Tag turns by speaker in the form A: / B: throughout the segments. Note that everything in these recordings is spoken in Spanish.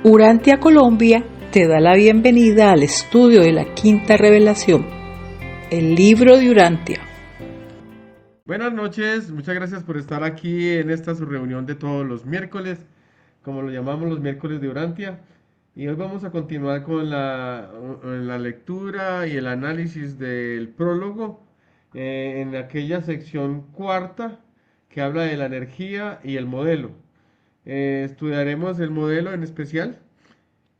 A: Urantia Colombia te da la bienvenida al estudio de la Quinta Revelación, el libro de Urantia.
B: Buenas noches, muchas gracias por estar aquí en esta su reunión de todos los miércoles, como lo llamamos los miércoles de Urantia. Y hoy vamos a continuar con la lectura y el análisis del prólogo en aquella sección cuarta que habla de la energía y el modelo. Estudiaremos el modelo en especial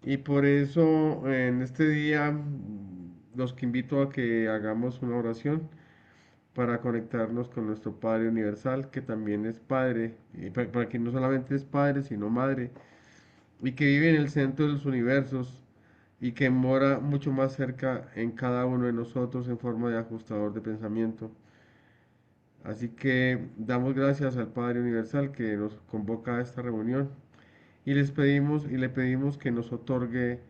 B: y por eso en este día los que invito a que hagamos una oración para conectarnos con nuestro Padre Universal, que también es Padre, y para que no solamente es Padre, sino Madre, y que vive en el centro de los universos, y que mora mucho más cerca en cada uno de nosotros en forma de ajustador de pensamiento. Así que damos gracias al Padre Universal que nos convoca a esta reunión y le pedimos que nos otorgue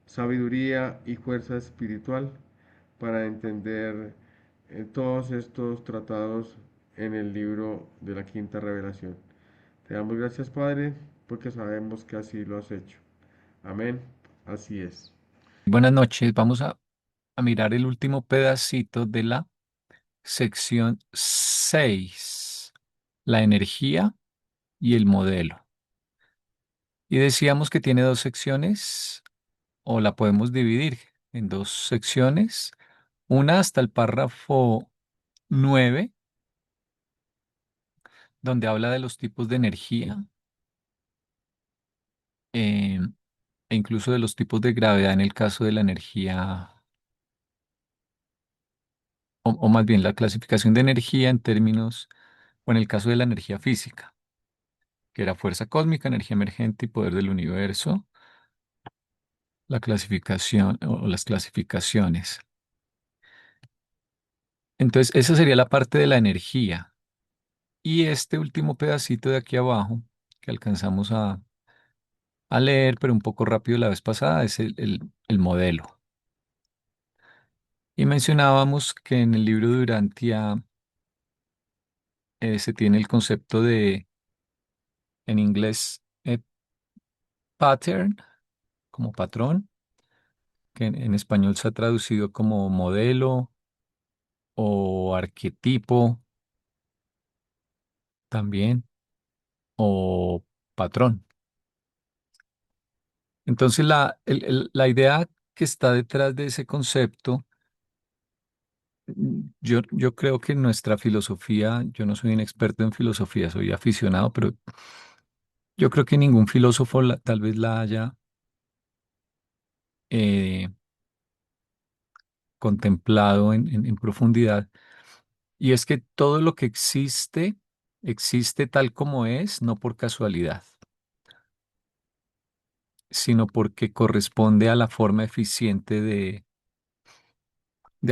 B: sabiduría y fuerza espiritual para entender todos estos tratados en el libro de la Quinta Revelación. Te damos gracias, Padre, porque sabemos que así lo has hecho. Amén. Así es.
C: Buenas noches. Vamos a mirar el último pedacito de la sección 6, la energía y el modelo. Y decíamos que tiene dos secciones o la podemos dividir en dos secciones. Una hasta el párrafo 9, donde habla de los tipos de energía eh, e incluso de los tipos de gravedad en el caso de la energía, o más bien la clasificación de energía en términos, o en el caso de la energía física, que era fuerza cósmica, energía emergente y poder del universo, la clasificación o las clasificaciones. Entonces, esa sería la parte de la energía. Y este último pedacito de aquí abajo, que alcanzamos a leer, pero un poco rápido la vez pasada, es el modelo. Y mencionábamos que en el libro de Urantia se tiene el concepto de, en inglés, pattern, como patrón, que en español se ha traducido como modelo o arquetipo también, o patrón. Entonces, la idea que está detrás de ese concepto, yo creo que nuestra filosofía, yo no soy un experto en filosofía, soy aficionado, pero yo creo que ningún filósofo tal vez la haya eh, contemplado en profundidad. Y es que todo lo que existe, existe tal como es, no por casualidad, sino porque corresponde a la forma eficiente de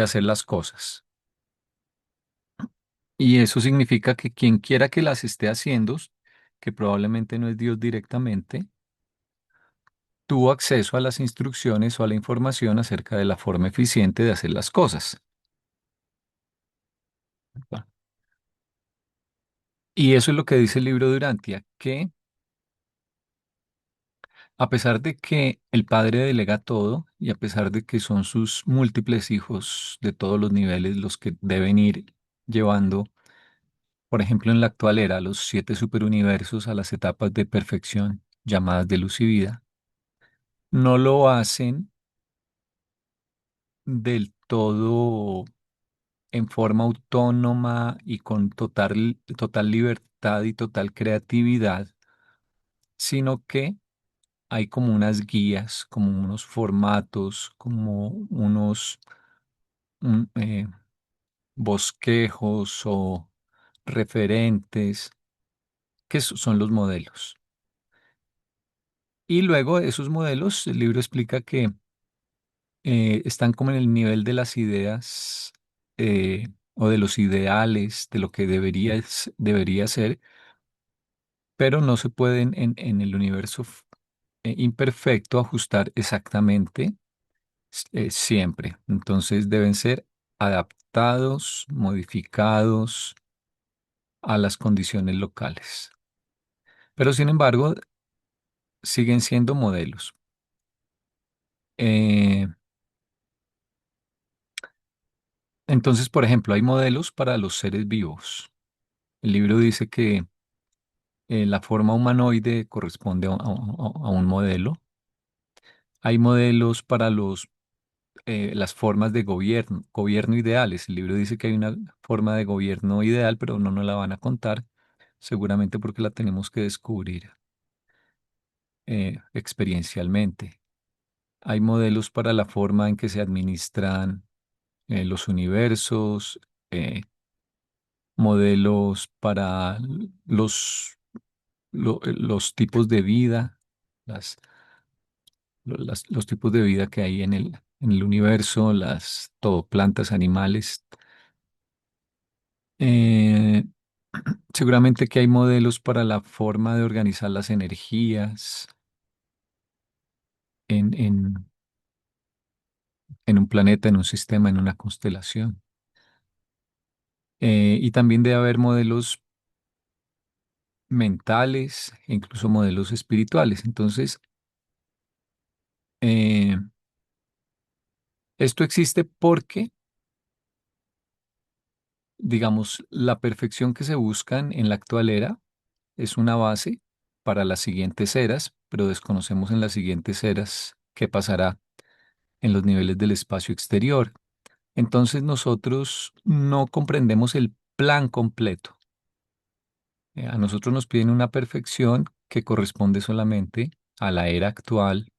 C: hacer las cosas. Y eso significa que quien quiera que las esté haciendo, que probablemente no es Dios directamente, tuvo acceso a las instrucciones o a la información acerca de la forma eficiente de hacer las cosas. ¿Va? Y eso es lo que dice el libro de Urantia, que a pesar de que el padre delega todo y a pesar de que son sus múltiples hijos de todos los niveles los que deben ir llevando, por ejemplo, en la actual era, los 7 superuniversos a las etapas de perfección llamadas de luz y vida, no lo hacen del todo en forma autónoma y con total libertad y total creatividad, sino que hay como unas guías, como unos formatos, como unos mm, eh, bosquejos o referentes, que son los modelos. Y luego esos modelos, el libro explica que están como en el nivel de las ideas o de los ideales, de lo que debería ser, pero no se pueden en el universo imperfecto ajustar exactamente siempre. Entonces deben ser adaptados, modificados a las condiciones locales. Pero sin embargo, siguen siendo modelos. Eh, entonces, por ejemplo, hay modelos para los seres vivos. El libro dice que la forma humanoide corresponde a un modelo. Hay modelos para las formas de gobierno ideales. El libro dice que hay una forma de gobierno ideal, pero no nos la van a contar, seguramente porque la tenemos que descubrir experiencialmente. Hay modelos para la forma en que se administran los universos, eh, modelos para los tipos de vida, las, los tipos de vida que hay en el universo, todo, plantas, animales. Eh, seguramente que hay modelos para la forma de organizar las energías en, en, en un planeta, en un sistema, en una constelación. Y también debe haber modelos mentales e incluso modelos espirituales. Entonces, eh, esto existe porque, digamos, la perfección que se busca en la actual era es una base para las siguientes eras, pero desconocemos en las siguientes eras qué pasará en los niveles del espacio exterior. Entonces nosotros no comprendemos el plan completo. A nosotros nos piden una perfección que corresponde solamente a la era actual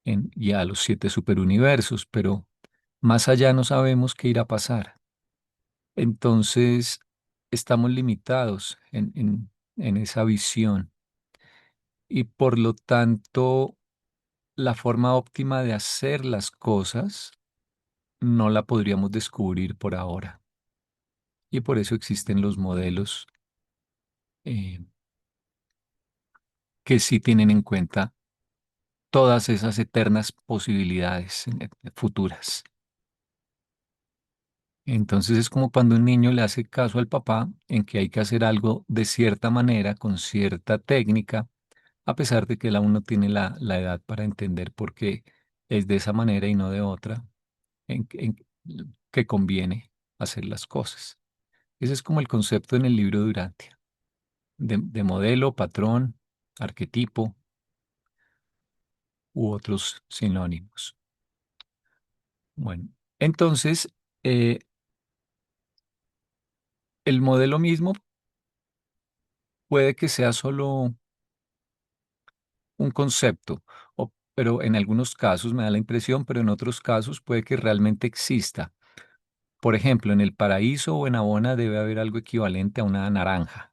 C: y a los 7 superuniversos, pero más allá no sabemos qué irá a pasar. Entonces estamos limitados en esa visión y por lo tanto la forma óptima de hacer las cosas no la podríamos descubrir por ahora. Y por eso existen los modelos eh, que sí tienen en cuenta todas esas eternas posibilidades futuras. Entonces es como cuando un niño le hace caso al papá en que hay que hacer algo de cierta manera, con cierta técnica, a pesar de que él aún no tiene la edad para entender por qué es de esa manera y no de otra, en que conviene hacer las cosas. Ese es como el concepto en el libro de Urantia, de modelo, patrón, arquetipo u otros sinónimos. Bueno, entonces, eh, el modelo mismo puede que sea solo un concepto, pero en algunos casos me da la impresión, pero en otros casos puede que realmente exista. Por ejemplo, en el paraíso o en Abona debe haber algo equivalente a una naranja,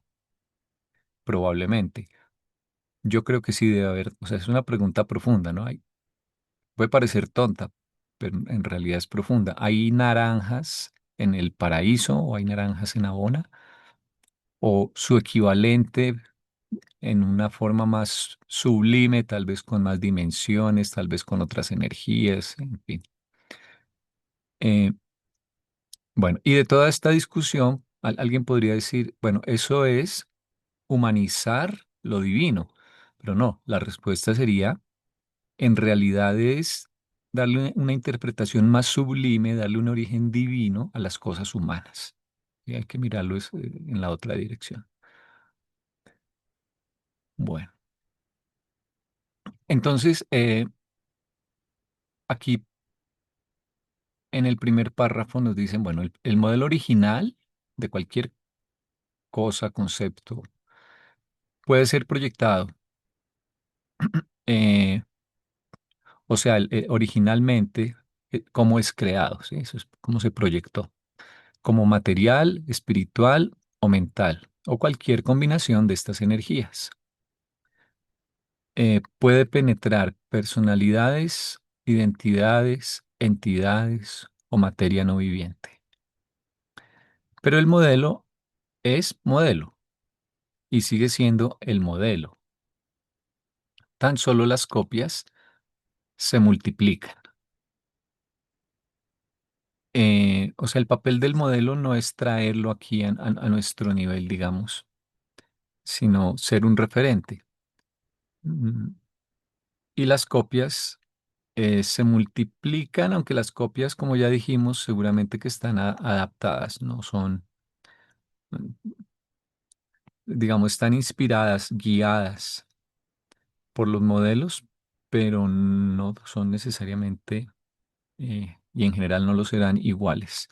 C: probablemente. Yo creo que sí debe haber, o sea, es una pregunta profunda, ¿no? Puede parecer tonta, pero en realidad es profunda. ¿Hay naranjas en el paraíso o hay naranjas en Abona? ¿O su equivalente en una forma más sublime, tal vez con más dimensiones, tal vez con otras energías, en fin? Eh, bueno, y de toda esta discusión, alguien podría decir, bueno, eso es humanizar lo divino, pero no, la respuesta sería, en realidad es darle una interpretación más sublime, darle un origen divino a las cosas humanas. Y hay que mirarlo en la otra dirección. Bueno, entonces, aquí en el primer párrafo nos dicen, bueno, el modelo original de cualquier cosa, concepto, puede ser proyectado. eh, o sea, originalmente, cómo es creado, ¿sí? Eso es cómo se proyectó, como material, espiritual o mental, o cualquier combinación de estas energías. Puede penetrar personalidades, identidades, entidades o materia no viviente. Pero el modelo es modelo y sigue siendo el modelo. Tan solo las copias se multiplican. O sea, el papel del modelo no es traerlo aquí a nuestro nivel, digamos, sino ser un referente. Mm, Y las copias se multiplican, aunque las copias, como ya dijimos, seguramente que están adaptadas, no son, digamos, están inspiradas, guiadas por los modelos, pero no son necesariamente, y en general no lo serán iguales.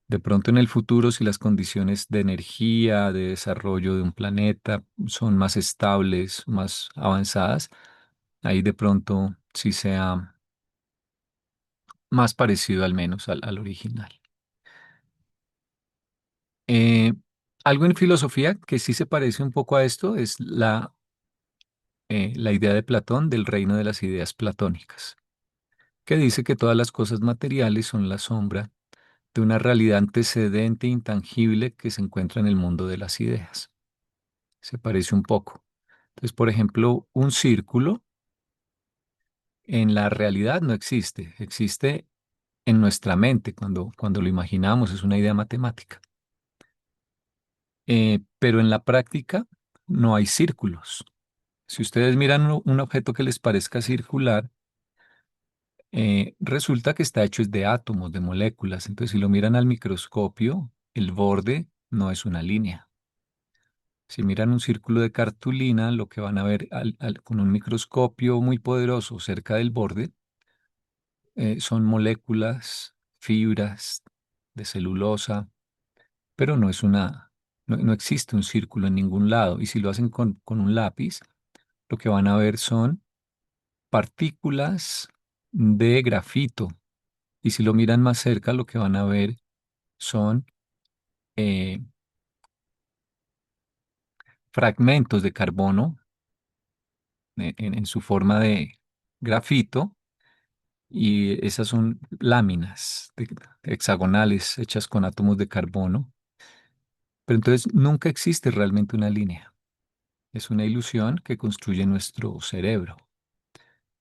C: De pronto en el futuro, si las condiciones de energía, de desarrollo de un planeta son más estables, más avanzadas, ahí de pronto sí sea más parecido al menos al original. Eh, Algo en filosofía que sí se parece un poco a esto es la idea de Platón del reino de las ideas platónicas, que dice que todas las cosas materiales son la sombra de una realidad antecedente e intangible que se encuentra en el mundo de las ideas. Se parece un poco. Entonces, por ejemplo, un círculo en la realidad no existe, existe en nuestra mente cuando lo imaginamos, es una idea matemática. Pero en la práctica no hay círculos. Si ustedes miran un objeto que les parezca circular, resulta que está hecho es de átomos, de moléculas. Entonces, si lo miran al microscopio, el borde no es una línea. Si miran un círculo de cartulina, lo que van a ver con un microscopio muy poderoso cerca del borde son moléculas, fibras de celulosa, pero no existe un círculo en ningún lado. Y si lo hacen con un lápiz, lo que van a ver son partículas de grafito. Y si lo miran más cerca, lo que van a ver son eh, fragmentos de carbono en su forma de grafito. Y esas son láminas hexagonales hechas con átomos de carbono. Pero entonces nunca existe realmente una línea. Es una ilusión que construye nuestro cerebro.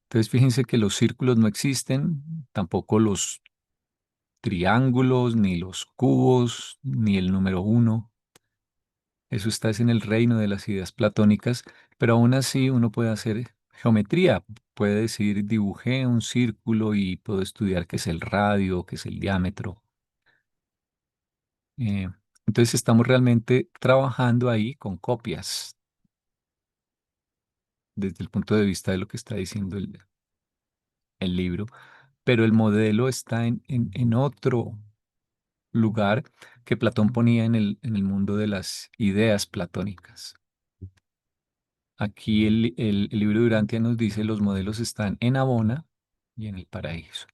C: Entonces fíjense que los círculos no existen, tampoco los triángulos, ni los cubos, ni el número uno. Eso está es en el reino de las ideas platónicas, pero aún así uno puede hacer geometría. Puede decir, dibujé un círculo y puedo estudiar qué es el radio, qué es el diámetro. Eh, entonces estamos realmente trabajando ahí con copias desde el punto de vista de lo que está diciendo el libro, pero el modelo está en otro lugar que Platón ponía en el mundo de las ideas platónicas. Aquí el libro de Urantia nos dice los modelos están en Abona y en el paraíso.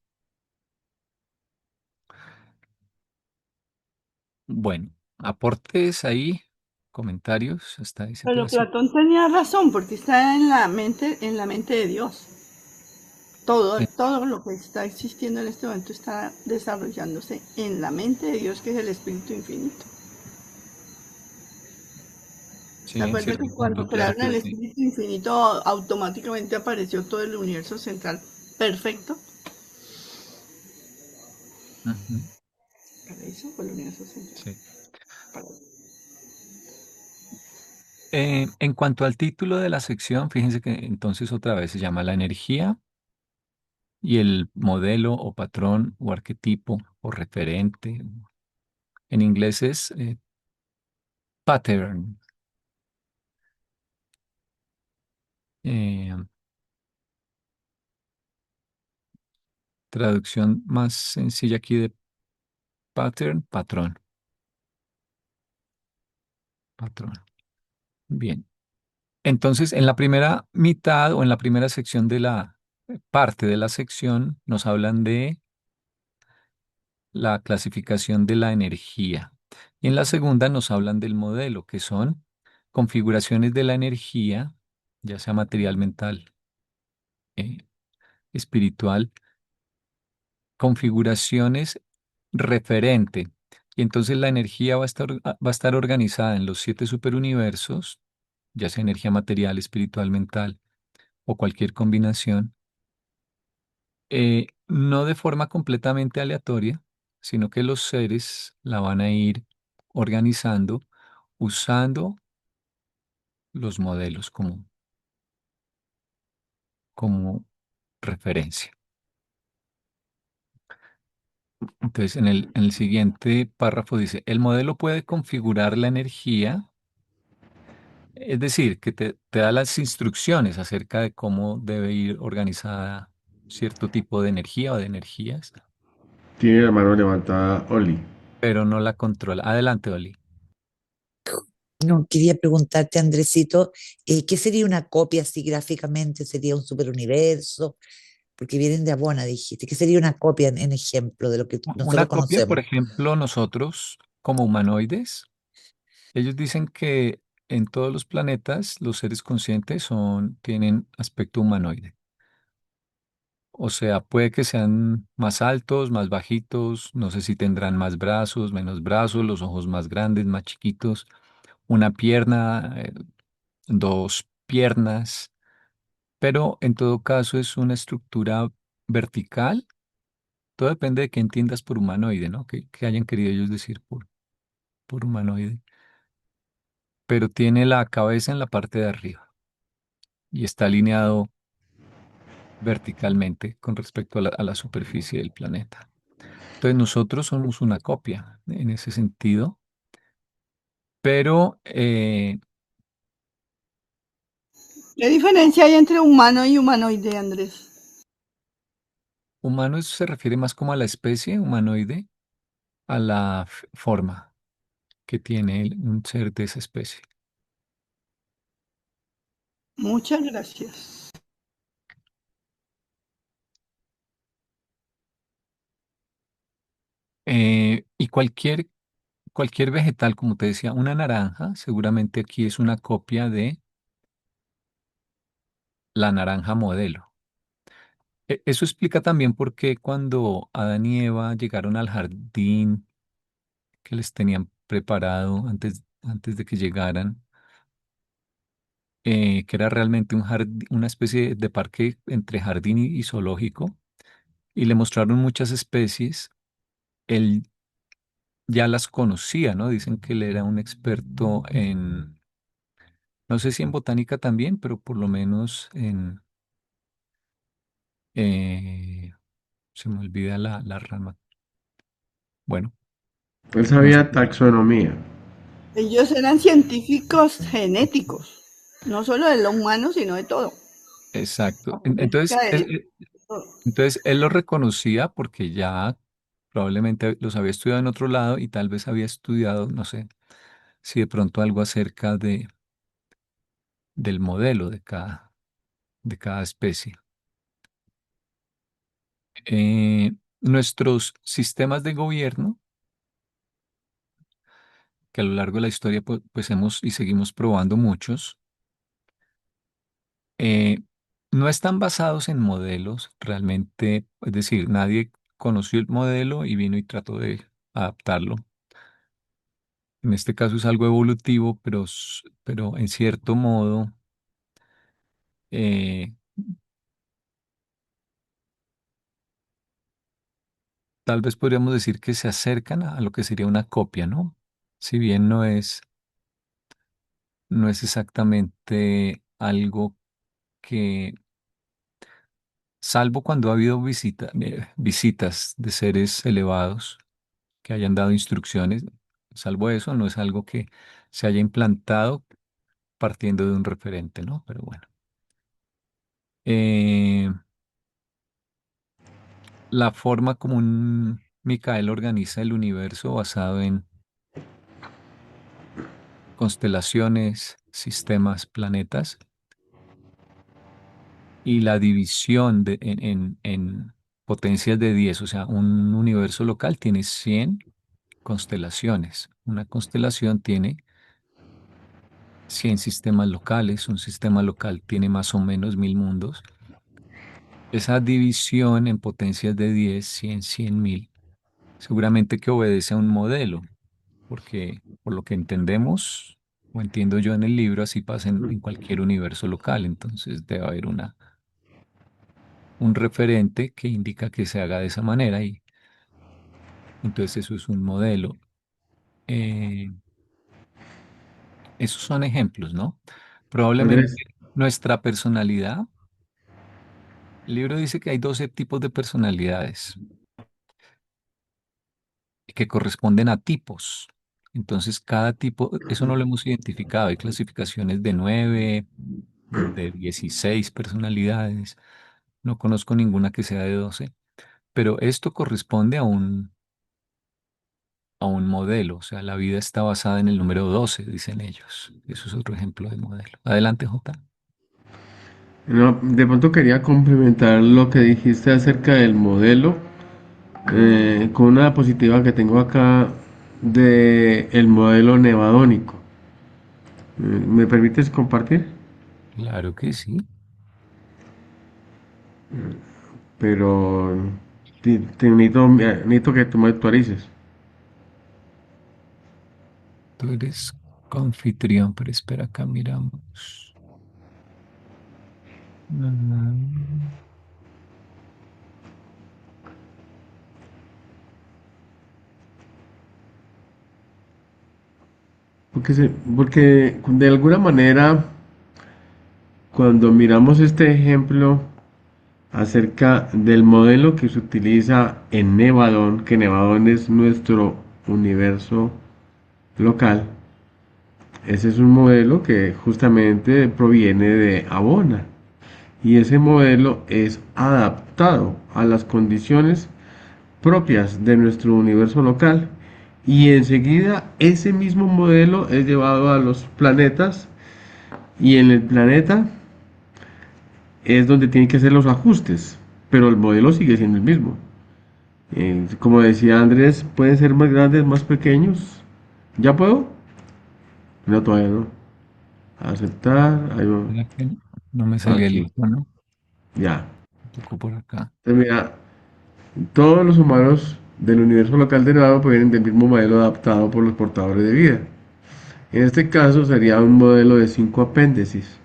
C: Bueno, aportes ahí, comentarios hasta ese
D: Pero
C: pedacito.
D: Platón tenía razón, porque está en la mente de Dios. Todo,
C: Eh,
D: todo lo que está existiendo en este momento está desarrollándose en la mente de Dios, que es el Espíritu Infinito.
C: sí,
D: ¿Se
C: en
D: acuerda que
C: cierto
D: cuando
C: punto, claro
D: crearon el
C: que sí.
D: Espíritu Infinito automáticamente apareció todo el universo central perfecto?
C: Ujú,
D: Para eso fue el universo central.
C: sí.
D: Para...
C: En cuanto al título de la sección, fíjense que entonces otra vez se llama la energía y el modelo o patrón o arquetipo o referente. En inglés es pattern. Eh, Traducción más sencilla aquí de pattern, patrón, patrón. Bien. Entonces, en la primera mitad o en la primera sección de la parte de la sección nos hablan de la clasificación de la energía. Y en la segunda nos hablan del modelo, que son configuraciones de la energía, ya sea material, mental, eh, espiritual, configuraciones referente. Y entonces la energía va a estar organizada en los 7 superuniversos, ya sea energía material, espiritual, mental o cualquier combinación, no de forma completamente aleatoria, sino que los seres la van a ir organizando usando los modelos común. como referencia. Entonces, en el siguiente párrafo dice, el modelo puede configurar la energía, es decir, que te da las instrucciones acerca de cómo debe ir organizada cierto tipo de energía o de energías,
B: Tiene la mano levantada Oli.
C: pero no la controla. Adelante, Oli.
E: No, quería preguntarte, Andresito, ¿qué sería una copia así gráficamente? ¿Sería un superuniverso? Porque vienen de Abona, dijiste. ¿Qué sería una copia en ejemplo de lo que
C: Una
E: nosotros
C: copia, por
E: conocemos?
C: ejemplo, nosotros como humanoides, ellos dicen que en todos los planetas los seres conscientes tienen aspecto humanoide. O sea, puede que sean más altos, más bajitos, no sé si tendrán más brazos, menos brazos, los ojos más grandes, más chiquitos, una pierna, dos piernas, pero en todo caso es una estructura vertical. Todo depende de qué entiendas por humanoide, ¿no? Que hayan querido ellos decir por humanoide. Pero tiene la cabeza en la parte de arriba y está alineado verticalmente con respecto a la superficie del planeta. Entonces nosotros somos una copia en ese sentido, pero
D: ¿Qué diferencia hay entre humano y humanoide, Andrés?
C: humano se refiere más como a la especie humanoide, a la forma que tiene un ser de esa especie.
D: Muchas gracias.
C: Y cualquier vegetal, como te decía, una naranja, seguramente aquí es una copia de la naranja modelo. Eso explica también por qué cuando Adán y Eva llegaron al jardín que les tenían preparado antes de que llegaran, que era realmente una especie de parque entre jardín y zoológico, y le mostraron muchas especies, él ya las conocía, ¿no? Dicen que él era un experto no sé si en botánica también, pero por lo menos eh, se me olvida la rama. Bueno,
B: Él
C: no sé.
B: sabía taxonomía.
D: Ellos eran científicos genéticos, no solo de lo humano, sino de todo.
C: Exacto.
D: Acerca de todo.
C: Entonces él lo reconocía porque ya probablemente los había estudiado en otro lado y tal vez había estudiado, no sé, si de pronto algo acerca del modelo de cada especie. Eh, Nuestros sistemas de gobierno, que a lo largo de la historia pues hemos y seguimos probando muchos, eh, no están basados en modelos realmente, es decir, nadie conoció el modelo y vino y trató de adaptarlo. En este caso es algo evolutivo, pero en cierto modo eh, tal vez podríamos decir que se acercan a lo que sería una copia, ¿no? Si bien no es exactamente algo que, salvo cuando ha habido visitas de seres elevados que hayan dado instrucciones, salvo eso, no es algo que se haya implantado partiendo de un referente, ¿no? Pero bueno. Eh, la forma como un Micael organiza el universo basado en constelaciones, sistemas, planetas, y la división en potencias de 10, o sea, un universo local tiene 100 constelaciones. Una constelación tiene 100 sistemas locales, un sistema local tiene más o menos 1000 mundos. Esa división en potencias de 10, 100, 100.000, seguramente que obedece a un modelo, porque por lo que entendemos, o entiendo yo en el libro, así pasa en cualquier universo local. Entonces debe haber un referente que indica que se haga de esa manera y entonces eso es un modelo. Eh, Esos son ejemplos, ¿no? Probablemente
B: Andrés,
C: nuestra personalidad El libro dice que hay 12 tipos de personalidades que corresponden a tipos. Entonces, cada tipo, eso no lo hemos identificado. Hay clasificaciones de 9, de 16 personalidades. No conozco ninguna que sea de 12, pero esto corresponde a un modelo. O sea, la vida está basada en el número 12, dicen ellos. Eso es otro ejemplo de modelo. Adelante, Jota.
B: No, de pronto quería complementar lo que dijiste acerca del modelo con una diapositiva que tengo acá de el modelo nevadónico. ¿Me permites compartir?
C: Claro que sí.
B: Pero necesito que tú me actualices.
C: Tú eres confitrión, pero espera acá, miramos. Mm,
B: Porque de alguna manera, cuando miramos este ejemplo acerca del modelo que se utiliza en Nevadón, que Nevadón es nuestro universo local, ese es un modelo que justamente proviene de Abona. Y ese modelo es adaptado a las condiciones propias de nuestro universo local. Y enseguida ese mismo modelo es llevado a los planetas y en el planeta es donde tienen que hacer los ajustes, pero el modelo sigue siendo el mismo. Como decía Andrés, pueden ser más grandes, más pequeños. ¿Ya puedo? No, todavía no. Aceptar. Ahí va.
C: ¿Verdad que no me salía el
B: Aquí.
C: icono?
B: Ya.
C: Tocó por acá.
B: Entonces, mira, todos los humanos del universo local derivado provienen del mismo modelo adaptado por los portadores de vida. En este caso sería un modelo de 5 apéndices.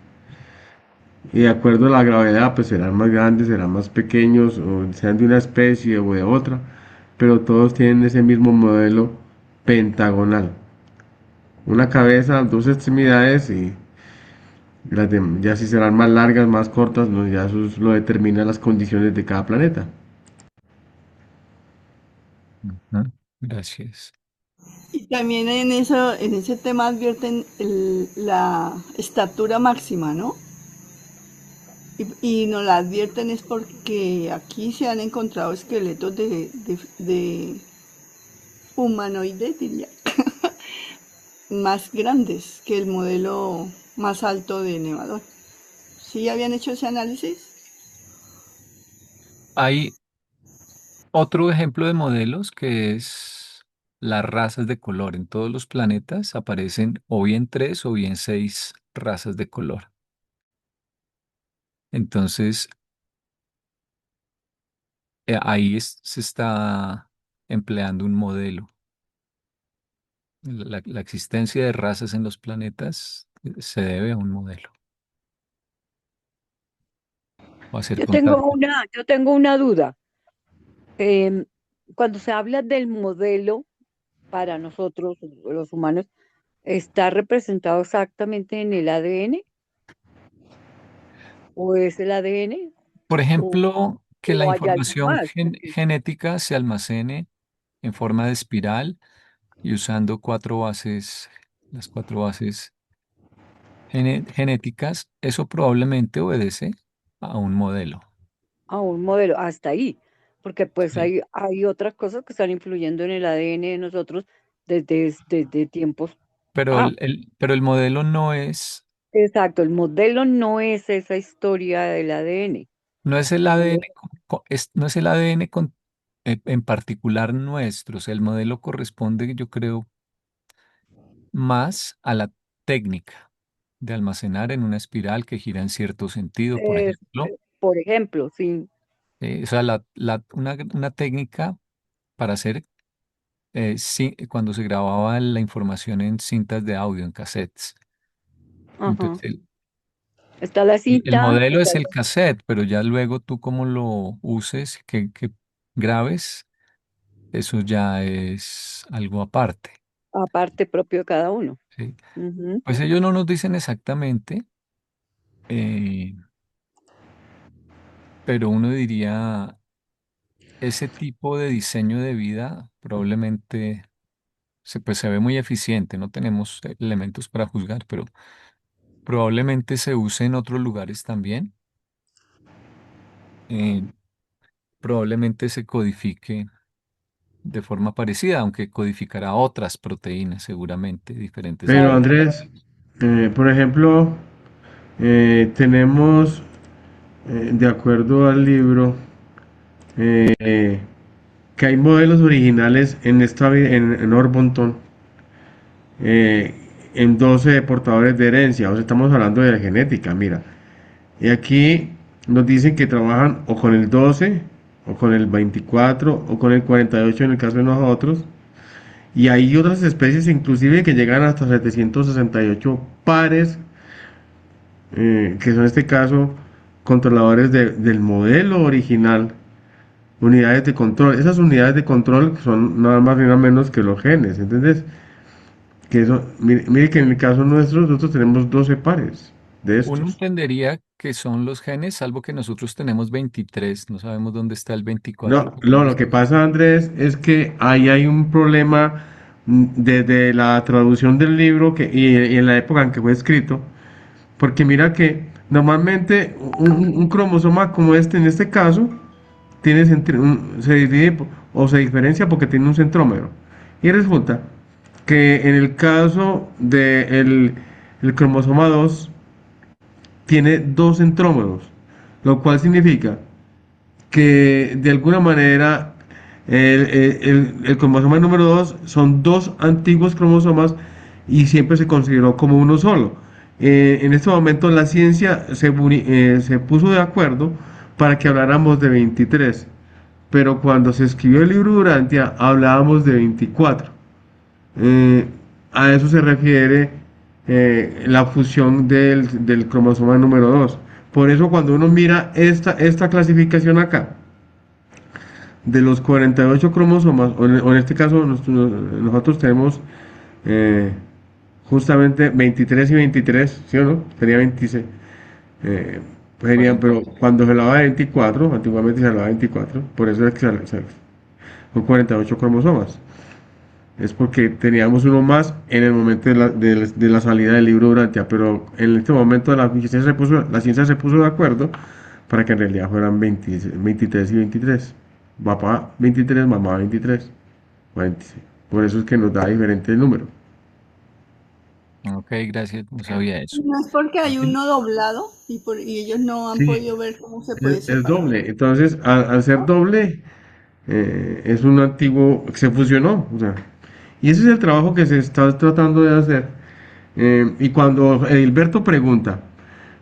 B: Y de acuerdo a la gravedad, pues serán más grandes, serán más pequeños, o sean de una especie o de otra, pero todos tienen ese mismo modelo pentagonal. Una cabeza, dos extremidades y ya si serán más largas, más cortas, no, ya eso lo determinan las condiciones de cada planeta.
C: Ujú. Gracias.
D: Y también en ese tema advierten la estatura máxima, ¿no? Y nos la advierten es porque aquí se han encontrado esqueletos de humanoides, diría, más grandes que el modelo más alto de Nevador. ¿Sí habían hecho ese análisis?
C: Hay otro ejemplo de modelos que es las razas de color. En todos los planetas aparecen o bien 3 o bien 6 razas de color. Entonces, se está empleando un modelo. La existencia de razas en los planetas se debe a un modelo o a ser contado.
F: Yo tengo una duda. Em, Cuando se habla del modelo para nosotros, los humanos, ¿está representado exactamente en el ADN? ¿O es el ADN?
C: Por
F: ¿O,
C: ejemplo, que la
F: o hay algo
C: información
F: más? Porque,
C: genética se almacene en forma de espiral y usando las 4 bases genéticas, eso probablemente obedece a un modelo.
F: un modelo, hasta ahí. Porque pues
C: Sí.
F: hay otras cosas que están influyendo en el ADN de nosotros desde tiempos.
C: Pero el modelo no es,
F: Exacto, el modelo no es esa historia del ADN.
C: no es el
F: El
C: ADN,
F: modelo
C: no es el ADN en particular nuestro. O sea, el modelo corresponde, yo creo, más a la técnica de almacenar en una espiral que gira en cierto sentido, por
F: es,
C: ejemplo.
F: por ejemplo, sí.
C: O sea, una técnica para hacer cuando se grababa la información en cintas de audio, en cassettes.
F: Ajá.
C: Entonces,
F: Está la
C: el
F: cinta,
C: modelo
F: está
C: es el cassette, pero ya luego tú cómo lo uses, que grabes, eso ya es algo aparte.
F: aparte propio de cada uno.
C: ¿Sí?
F: Ujú.
C: Pues ellos no nos dicen exactamente, eh, pero uno diría, ese tipo de diseño de vida probablemente pues se ve muy eficiente, no tenemos elementos para juzgar, pero probablemente se use en otros lugares también. eh, Probablemente se codifique de forma parecida, aunque codificará otras proteínas seguramente diferentes a
B: Pero
C: las.
F: Claro.
B: Andrés, por ejemplo, tenemos, de acuerdo al libro, eh, que hay modelos originales en Orbonton, eh, en 12 portadores de herencia. O sea, estamos hablando de la genética, mira. Y aquí nos dicen que trabajan o con el 12, o con el 24, o con el 48 en el caso de nosotros. Y hay otras especies inclusive que llegan hasta 768 pares, que son en este caso controladores del modelo original, unidades de control. Esas unidades de control son nada más ni nada menos que los genes. ¿Entendés? Que eso, mire que en el caso nuestro, nosotros tenemos 12 pares de
C: Uno
B: estos.
C: entendería que son los genes, salvo que nosotros tenemos 23, no sabemos dónde está el 24,
B: No,
C: pero
B: no,
C: no
B: lo que
C: sé.
B: pasa, Andrés, es que ahí hay un problema desde la traducción del libro y en la época en que fue escrito, porque mira que normalmente un cromosoma como este, en este caso, se divide o se diferencia porque tiene un centrómero. Y resulta que en el caso el cromosoma 2 tiene dos centrómeros, lo cual significa que de alguna manera el cromosoma número 2 son dos antiguos cromosomas y siempre se consideró como uno solo. En este momento la ciencia se puso de acuerdo para que habláramos de 23, pero cuando se escribió el libro Durantia hablábamos de 24. Eh, a eso se refiere la fusión del cromosoma número 2. Por eso cuando uno mira esta clasificación acá, de los 48 cromosomas, o en este caso nosotros tenemos eh, justamente 23 y 23, ¿sí o no? Sería 26. Serían, pero
C: 48.
B: cuando se hablaba de 24, antiguamente se hablaba de 24, por eso es que son 48 cromosomas. Es porque teníamos uno más en el momento de la salida del libro Durantia, pero en este momento la ciencia se puso de acuerdo para que en realidad fueran 23 y 23. Papá 23, mamá 23. 26. Por eso es que nos da diferente el número.
C: Ok, gracias, no sabía eso.
D: No es porque hay
B: ¿Sí?
D: uno doblado y ellos no han
B: Sí,
D: podido ver cómo se puede
B: es
D: separar.
B: doble. Entonces, al ser doble, es un antiguo que se fusionó. O sea, y ese es el trabajo que se está tratando de hacer. Y cuando Edilberto pregunta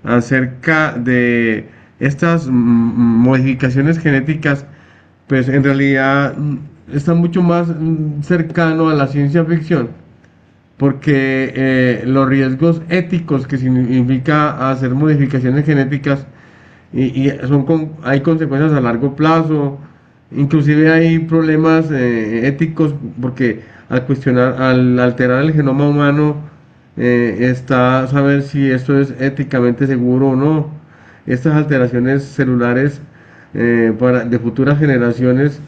B: acerca de estas modificaciones genéticas, pues en realidad está mucho más cercano a la ciencia ficción, porque los riesgos éticos que significa hacer modificaciones genéticas hay consecuencias a largo plazo, inclusive hay problemas éticos porque al alterar el genoma humano está saber si esto es éticamente seguro o no. Estas alteraciones celulares de futuras generaciones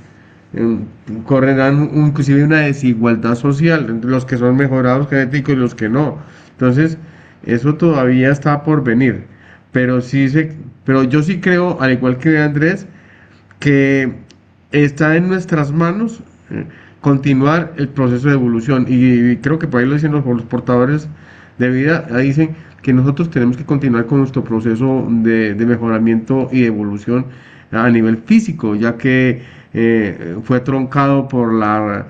B: eh, correrán inclusive una desigualdad social entre los que son mejorados genéticos y los que no. Entonces, eso todavía está por venir. Pero pero yo sí creo, al igual que Andrés, que está en nuestras manos continuar el proceso de evolución. Y creo que por ahí lo dicen los portadores de vida, ahí dicen que nosotros tenemos que continuar con nuestro proceso de mejoramiento y de evolución a nivel físico, ya que fue troncado por la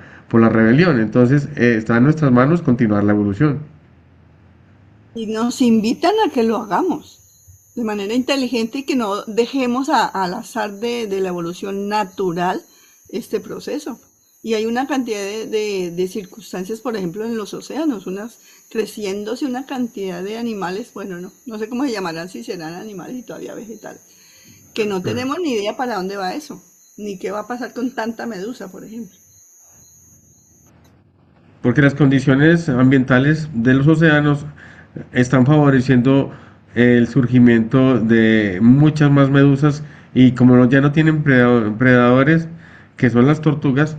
B: rebelión. Entonces, está en nuestras manos continuar la evolución.
D: Y nos invitan a que lo hagamos de manera inteligente y que no dejemos al azar de la evolución natural este proceso. Y hay una cantidad de circunstancias, por ejemplo, en los océanos, unas creciéndose una cantidad de animales, bueno, no sé cómo se llamarán, si serán animales y todavía vegetales, que no tenemos ni idea para dónde va eso, ni qué va a pasar con tanta medusa, por ejemplo.
B: Porque las condiciones ambientales de los océanos están favoreciendo el surgimiento de muchas más medusas Y como ya no tienen predadores, que son las tortugas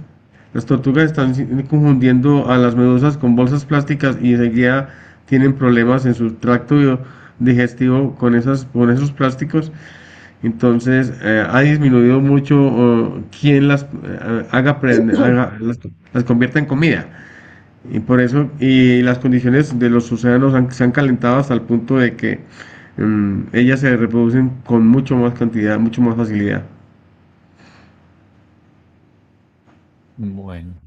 B: están confundiendo a las medusas con bolsas plásticas y enseguida tienen problemas en su tracto digestivo con esos plásticos. Entonces ha disminuido mucho quien las convierta en comida. Y por eso, y las condiciones de los océanos se han calentado hasta el punto de que ellas se reproducen con mucho más cantidad, mucho más facilidad.
C: Bueno,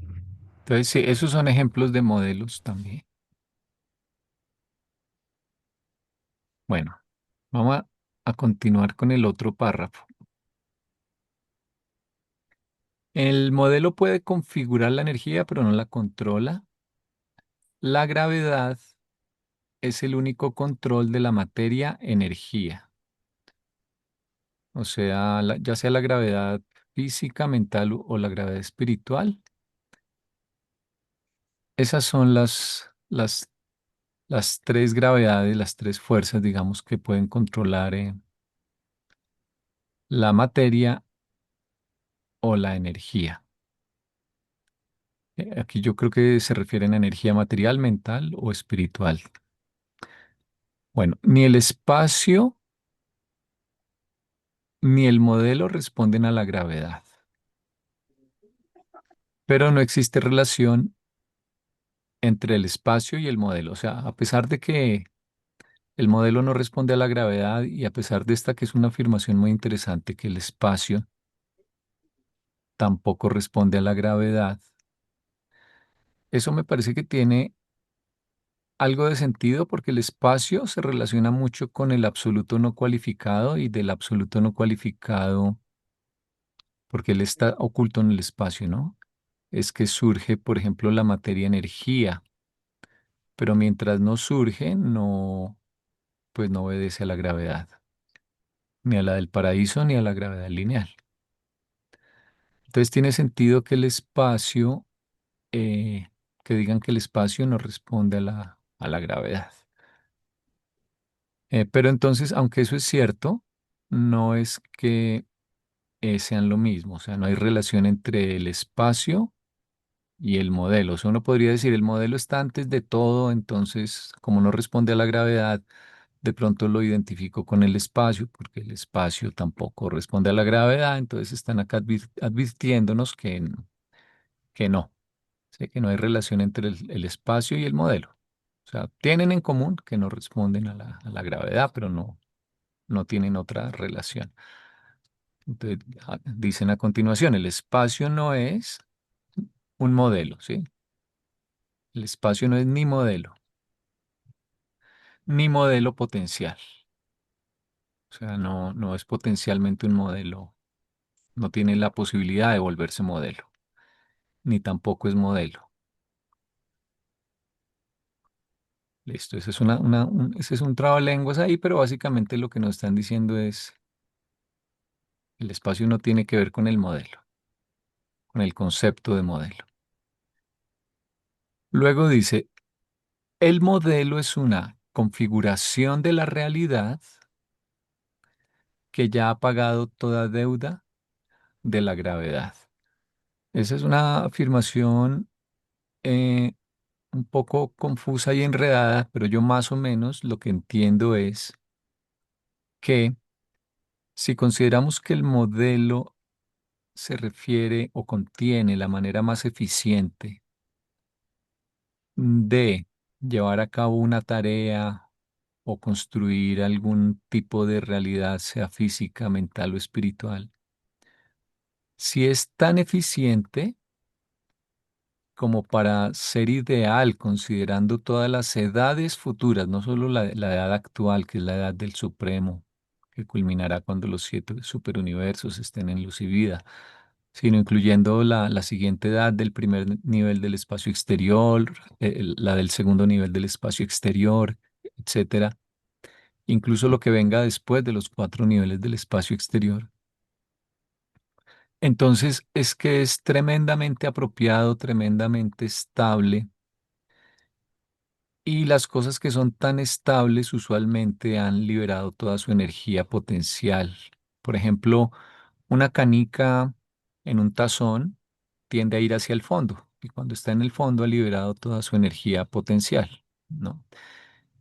C: entonces sí, esos son ejemplos de modelos también. Bueno, vamos a continuar con el otro párrafo. El modelo puede configurar la energía, pero no la controla. La gravedad es el único control de la materia-energía. O sea, ya sea la gravedad física, mental o la gravedad espiritual. Esas son las tres gravedades, las tres fuerzas, digamos, que pueden controlar la materia o la energía. Aquí yo creo que se refieren a energía material, mental o espiritual. Bueno, ni el espacio ni el modelo responden a la gravedad, pero no existe relación entre el espacio y el modelo. O sea, a pesar de que el modelo no responde a la gravedad y a pesar de esta que es una afirmación muy interesante, que el espacio tampoco responde a la gravedad, eso me parece que tiene algo de sentido porque el espacio se relaciona mucho con el absoluto no cualificado y del absoluto no cualificado, porque él está oculto en el espacio, ¿no? Es que surge, por ejemplo, la materia energía, pero mientras no surge, no, pues no obedece a la gravedad, ni a la del paraíso ni a la gravedad lineal. Entonces tiene sentido que el espacio, eh, que digan que el espacio no responde a la gravedad. Pero entonces, aunque eso es cierto, no es que sean lo mismo, o sea, no hay relación entre el espacio y el modelo. O sea, uno podría decir, el modelo está antes de todo, entonces, como no responde a la gravedad, de pronto lo identifico con el espacio, porque el espacio tampoco responde a la gravedad, entonces están acá advirtiéndonos que no, ¿sí? Que no hay relación entre el espacio y el modelo. O sea, tienen en común que no responden a la gravedad, pero no tienen otra relación. Entonces, dicen a continuación, el espacio no es un modelo, ¿sí? El espacio no es ni modelo potencial. O sea, no es potencialmente un modelo, no tiene la posibilidad de volverse modelo, ni tampoco es modelo. Listo, ese es ese es un trabalenguas ahí, pero básicamente lo que nos están diciendo es, el espacio no tiene que ver con el modelo, con el concepto de modelo. Luego dice, el modelo es una configuración de la realidad que ya ha pagado toda deuda de la gravedad. Esa es una afirmación eh, un poco confusa y enredada, pero yo más o menos lo que entiendo es que si consideramos que el modelo se refiere o contiene la manera más eficiente de llevar a cabo una tarea o construir algún tipo de realidad, sea física, mental o espiritual, si es tan eficiente como para ser ideal, considerando todas las edades futuras, no solo la edad actual, que es la edad del Supremo, que culminará cuando los siete superuniversos estén en luz y vida, sino incluyendo la siguiente edad del primer nivel del espacio exterior, la del segundo nivel del espacio exterior, etcétera, incluso lo que venga después de los cuatro niveles del espacio exterior. Entonces es que es tremendamente apropiado, tremendamente estable, y las cosas que son tan estables usualmente han liberado toda su energía potencial. Por ejemplo, Una canica en un tazón tiende a ir hacia el fondo y cuando está en el fondo ha liberado toda su energía potencial, ¿no?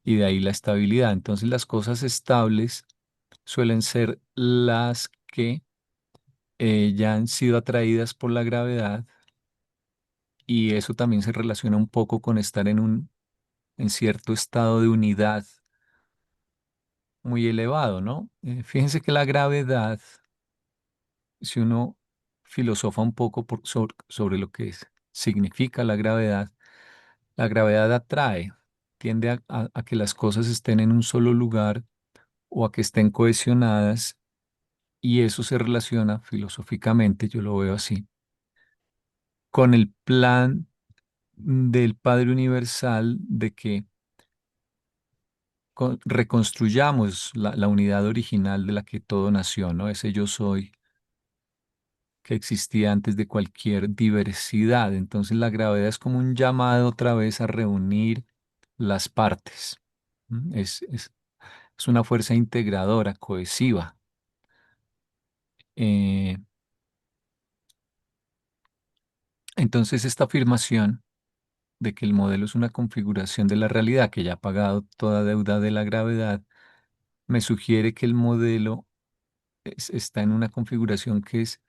C: Y de ahí la estabilidad. Entonces las cosas estables suelen ser las que ya han sido atraídas por la gravedad y eso también se relaciona un poco con estar en cierto estado de unidad muy elevado, ¿no? Fíjense que la gravedad, si uno filosofa un poco sobre lo que significa la gravedad atrae, tiende a que las cosas estén en un solo lugar o a que estén cohesionadas y eso se relaciona filosóficamente, yo lo veo así, con el plan del Padre Universal de que reconstruyamos la unidad original de la que todo nació, ¿no? Ese yo soy que existía antes de cualquier diversidad. Entonces la gravedad es como un llamado otra vez a reunir las partes. Es una fuerza integradora, cohesiva. Eh, entonces esta afirmación de que el modelo es una configuración de la realidad que ya ha pagado toda deuda de la gravedad, me sugiere que el modelo está en una configuración que es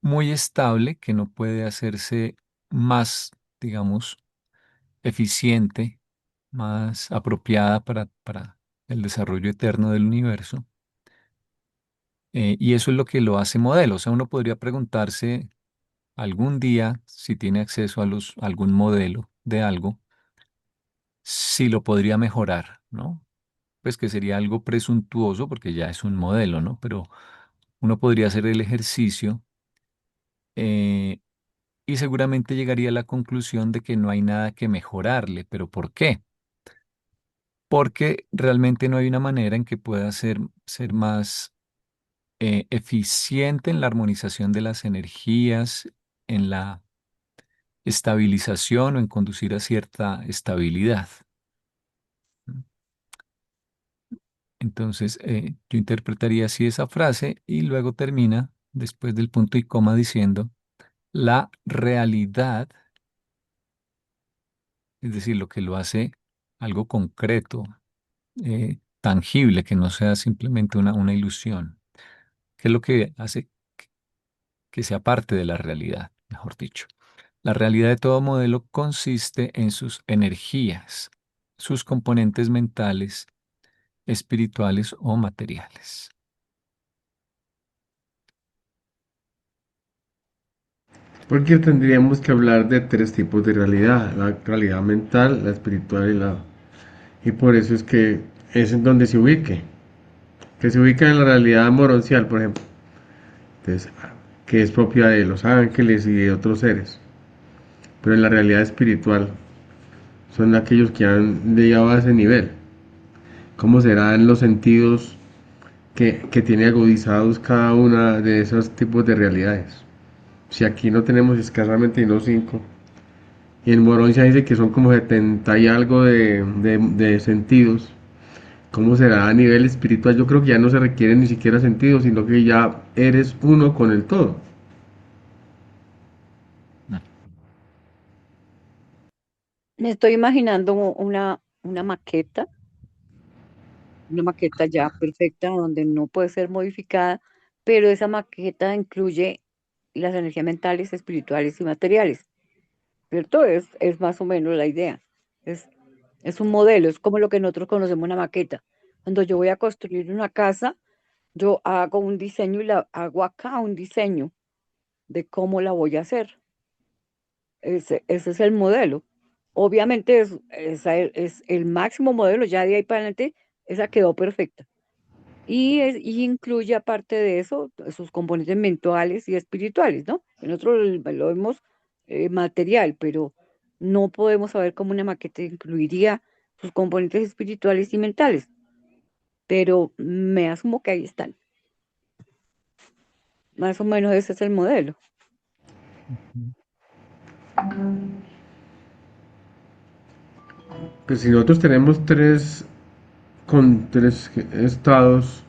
C: muy estable, que no puede hacerse más, digamos, eficiente, más apropiada para el desarrollo eterno del universo. Y eso es lo que lo hace modelo. O sea, uno podría preguntarse algún día, si tiene acceso a algún modelo de algo, si lo podría mejorar, ¿no? Pues que sería algo presuntuoso porque ya es un modelo, ¿no? Pero uno podría hacer el ejercicio eh, y seguramente llegaría a la conclusión de que no hay nada que mejorarle. ¿Pero por qué? Porque realmente no hay una manera en que pueda ser más eficiente en la armonización de las energías, en la estabilización o en conducir a cierta estabilidad. Entonces, yo interpretaría así esa frase y luego termina después del punto y coma diciendo, la realidad, es decir, lo que lo hace algo concreto, tangible, que no sea simplemente una ilusión, que es lo que hace que sea parte de la realidad, mejor dicho. La realidad de todo modelo consiste en sus energías, sus componentes mentales, espirituales o materiales.
B: Porque tendríamos que hablar de tres tipos de realidad, la realidad mental, la espiritual y por eso es que es en donde se ubique, que se ubica en la realidad amoroncial, por ejemplo, entonces, que es propia de los ángeles y de otros seres, pero en la realidad espiritual son aquellos que han llegado a ese nivel. ¿Cómo serán los sentidos que tiene agudizados cada una de esos tipos de realidades? Si aquí no tenemos escasamente unos 5, y en Morón se dice que son como 70 y algo de sentidos, ¿cómo será a nivel espiritual? Yo creo que ya no se requieren ni siquiera sentidos, sino que ya eres uno con el todo.
C: Mm.
F: Me estoy imaginando una maqueta ya perfecta donde no puede ser modificada, pero esa maqueta incluye las energías mentales, espirituales y materiales, ¿cierto? Es más o menos la idea. Es, es un modelo, es como lo que nosotros conocemos una maqueta. Cuando yo voy a construir una casa, yo hago un diseño y la hago acá un diseño de cómo la voy a hacer. Ese es el modelo. Obviamente es el máximo modelo, ya de ahí para adelante, esa quedó perfecta. Y incluye aparte de eso sus componentes mentales y espirituales, ¿no? Nosotros lo vemos material, pero no podemos saber cómo una maqueta incluiría sus componentes espirituales y mentales, pero me asumo que ahí están. Más o menos ese es el modelo.
C: Ujú.
B: Pues si nosotros tenemos tres estados,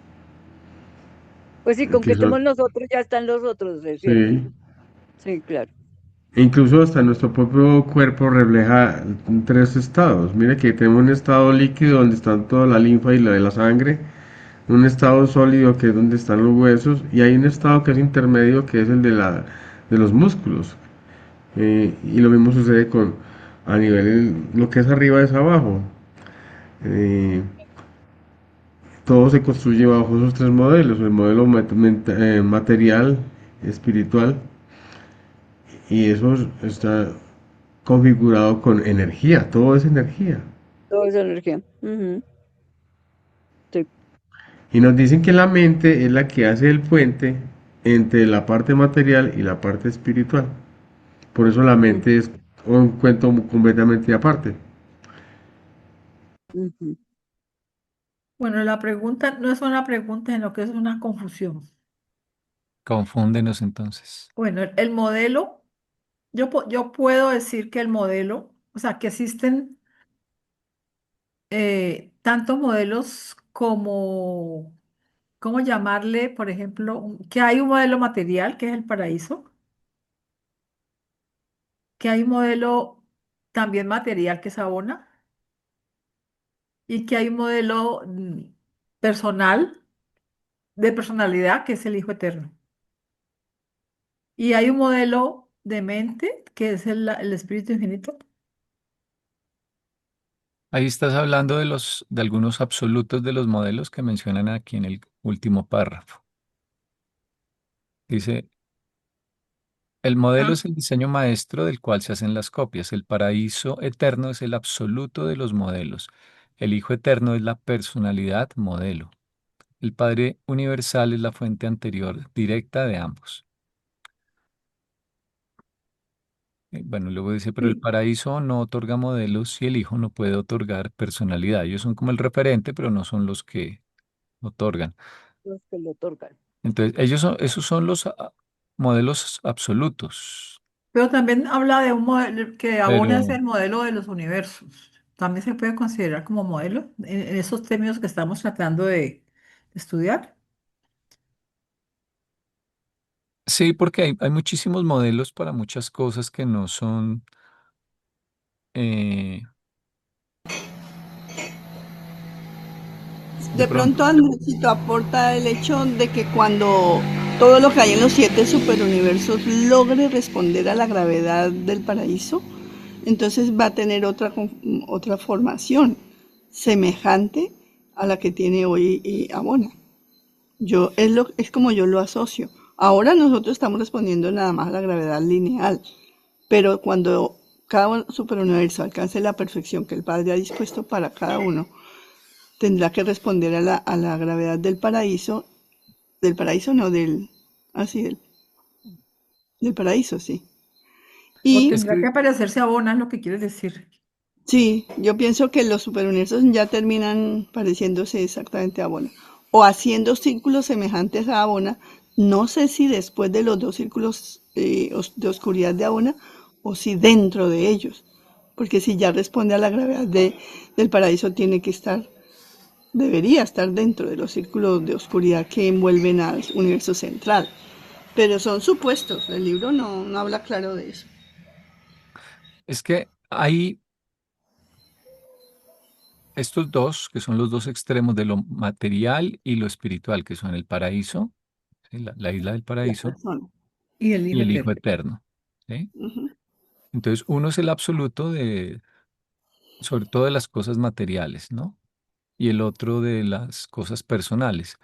F: Pues sí, con que
B: que
F: estemos
B: son,
F: nosotros ya están los otros, es cierto.
B: sí.
F: Sí, claro.
B: E incluso hasta nuestro propio cuerpo refleja tres estados. Mire que tenemos un estado líquido donde están toda la linfa y la de la sangre, un estado sólido que es donde están los huesos y hay un estado que es intermedio que es el de los músculos. Y lo mismo sucede con a nivel lo que es arriba es abajo. Eh, Todo se construye bajo esos tres modelos, el modelo material, espiritual y eso está configurado con energía, todo es energía.
F: Toda esa energía. Ujú. Sí,
B: Y nos dicen que la mente es la que hace el puente entre la parte material y la parte espiritual. Por eso la
F: mm,
B: mente es un cuento completamente aparte.
F: ujú.
A: Bueno, la pregunta no es una pregunta, sino que es una confusión.
C: Confúndenos entonces.
A: Bueno, el modelo, yo puedo decir que el modelo, o sea, que existen tantos modelos como, ¿cómo llamarle? Por ejemplo, que hay un modelo material, que es el paraíso, que hay un modelo también material, que es Abona, y que hay un modelo personal, de personalidad, que es el Hijo Eterno. Y hay un modelo de mente, que es el Espíritu Infinito.
C: Ahí estás hablando de algunos absolutos de los modelos que mencionan aquí en el último párrafo. Dice, el modelo
A: Ah,
C: es el diseño maestro del cual se hacen las copias. El paraíso eterno es el absoluto de los modelos. El Hijo eterno es la personalidad modelo. El Padre universal es la fuente anterior directa de ambos. Bueno, luego dice, pero el
A: sí.
C: paraíso no otorga modelos y el Hijo no puede otorgar personalidad. Ellos son como el referente, pero no son los que otorgan.
F: Los que lo otorgan.
C: Entonces, esos son los modelos absolutos.
A: Pero también habla de un modelo que Abona es
C: Pero
A: el modelo de los universos. También se puede considerar como modelo en esos términos que estamos tratando de estudiar.
C: sí, porque hay muchísimos modelos para muchas cosas que no son, eh, de
D: De
C: pronto.
D: pronto Andresito aporta el hecho de que cuando todo lo que hay en los siete superuniversos logre responder a la gravedad del paraíso, entonces va a tener otra formación semejante a la que tiene hoy Abona. Es como yo lo asocio. Ahora nosotros estamos respondiendo nada más a la gravedad lineal, pero cuando cada superuniverso alcance la perfección que el Padre ha dispuesto para cada uno, tendrá que responder a la gravedad del paraíso no, así, del paraíso, sí.
A: O
D: Y
C: Es
A: tendrá que
C: que
A: parecerse a Abona, es lo que quieres decir.
D: sí, yo pienso que los superuniversos ya terminan pareciéndose exactamente a Abona, o haciendo círculos semejantes a Abona, no sé si después de los dos círculos de oscuridad de Abona, o si dentro de ellos, porque si ya responde a la gravedad del paraíso, debería estar dentro de los círculos de oscuridad que envuelven al universo central. Pero son supuestos, el libro no habla claro de eso.
C: es que hay estos dos, que son los dos extremos de lo material y lo espiritual, que son el paraíso, ¿sí? La isla del
D: La
C: paraíso
D: persona.
A: Y el
C: y
A: Hijo
C: el Hijo
A: Eterno.
C: eterno. ¿Sí?
D: Ujú.
C: Entonces, uno es el absoluto sobre todo de las cosas materiales, ¿no? Y el otro de las cosas personales.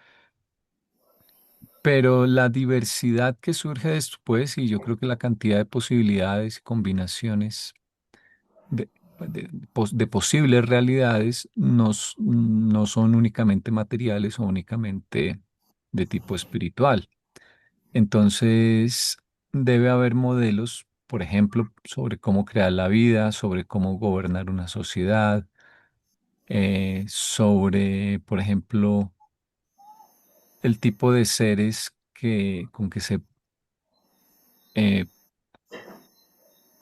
C: Pero la diversidad que surge después, y yo creo que la cantidad de posibilidades y combinaciones de, de posibles realidades no son únicamente materiales o únicamente de tipo espiritual. Entonces, debe haber modelos, por ejemplo, sobre cómo crear la vida, sobre cómo gobernar una sociedad, sobre, por ejemplo, el tipo de seres con que se eh,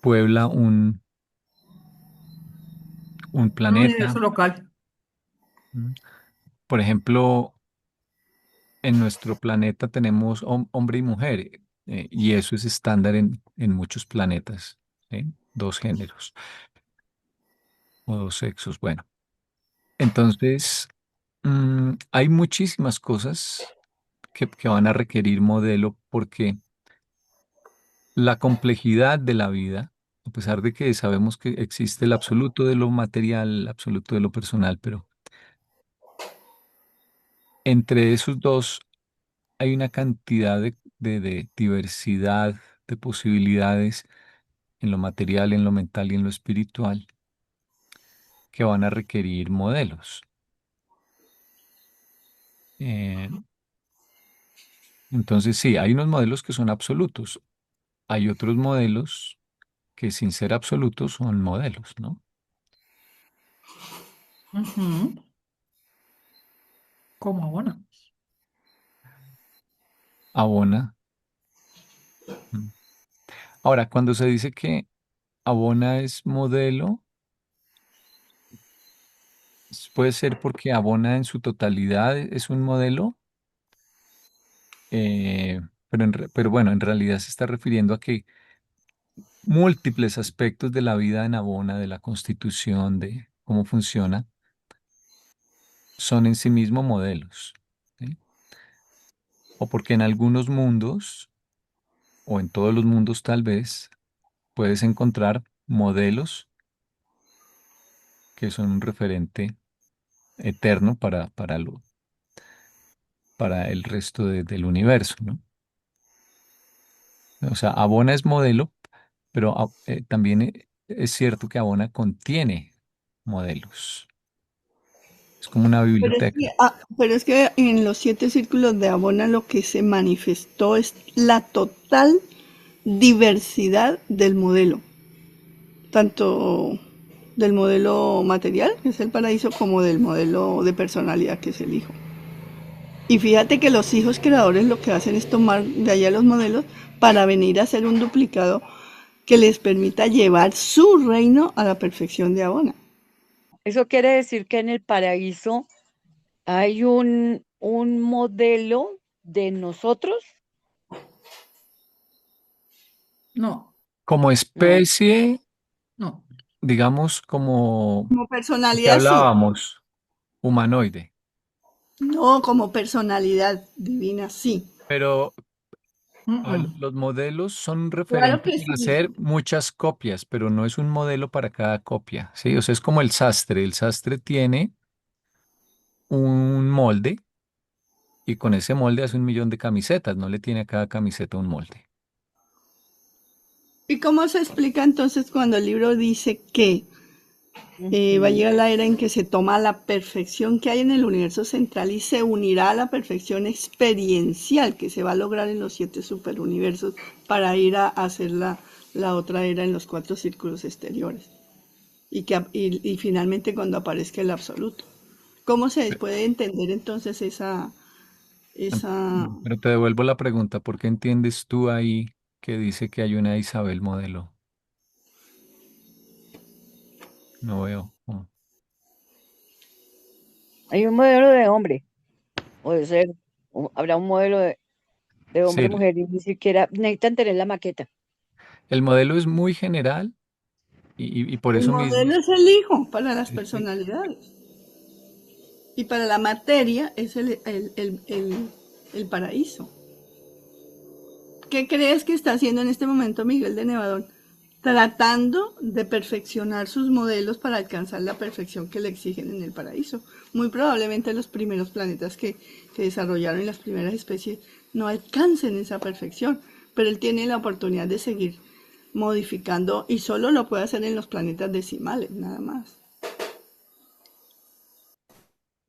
C: puebla un
A: Un
C: planeta.
A: universo local.
C: ¿M? Por ejemplo, en nuestro planeta tenemos hombre y mujer, y eso es estándar en muchos planetas, ¿sí? Dos géneros o dos sexos. Bueno, entonces hay muchísimas cosas que van a requerir modelo porque la complejidad de la vida, a pesar de que sabemos que existe el absoluto de lo material, el absoluto de lo personal, pero entre esos dos hay una cantidad de diversidad de posibilidades en lo material, en lo mental y en lo espiritual que van a requerir modelos. Eh, entonces, sí, hay unos modelos que son absolutos, hay otros modelos que sin ser absolutos son modelos, ¿no?
A: Ujú. Como abona.
C: Abona. mm. Ahora, cuando se dice que Abona es modelo, puede ser porque Abona en su totalidad es un modelo, pero bueno, en realidad se está refiriendo a que múltiples aspectos de la vida en Abona, de la constitución, de cómo funciona, son en sí mismos modelos, ¿sí? O porque en algunos mundos, o en todos los mundos tal vez, puedes encontrar modelos que son un referente eterno para el resto del universo, ¿no? O sea, Abona es modelo, pero también es cierto que Abona contiene modelos. Es como una biblioteca.
D: Pero es que en los 7 círculos de Abona lo que se manifestó es la total diversidad del modelo, tanto del modelo material, que es el paraíso, como del modelo de personalidad, que es el hijo. Y fíjate que los hijos creadores lo que hacen es tomar de allá los modelos para venir a hacer un duplicado que les permita llevar su reino a la perfección de Abona.
F: Eso quiere decir que en el paraíso hay un modelo de nosotros.
A: No,
C: Como
F: No,
C: especie,
A: no.
C: digamos, como
D: Como
C: que
D: personalidad sí,
C: hablábamos, humanoide.
D: no como personalidad divina sí.
C: Pero a ver,
A: Mm.
C: los modelos son un
D: Claro
C: referente
D: que
C: para
D: sí.
C: hacer muchas copias, pero no es un modelo para cada copia, ¿sí? O sea, es como el sastre. El sastre tiene un molde y con ese molde hace 1 millón de camisetas, no le tiene a cada camiseta un molde.
D: ¿Y cómo se explica entonces cuando el libro dice que va a
F: ujú.
D: llegar la era en que se toma la perfección que hay en el universo central y se unirá a la perfección experiencial que se va a lograr en los 7 superuniversos para ir a hacer la otra era en los 4 círculos exteriores? Y finalmente cuando aparezca el absoluto. ¿Cómo se puede entender entonces esa...
C: Pero te devuelvo la pregunta, ¿por qué entiendes tú ahí que dice que hay una Isabel modelo? No veo.
F: Hay un modelo de hombre, o de ser, habrá un modelo de
C: Sí,
F: hombre-mujer y ni siquiera necesitan tener la maqueta.
C: el modelo es muy general y por
D: El
C: eso mismo.
D: modelo es el hijo para las
C: es que-
D: personalidades y para la materia es el paraíso. ¿Qué crees que está haciendo en este momento Miguel de Nevadón? Tratando de perfeccionar sus modelos para alcanzar la perfección que le exigen en el paraíso. Muy probablemente los primeros planetas que desarrollaron y las primeras especies no alcancen esa perfección, pero él tiene la oportunidad de seguir modificando y solo lo puede hacer en los planetas decimales, nada más.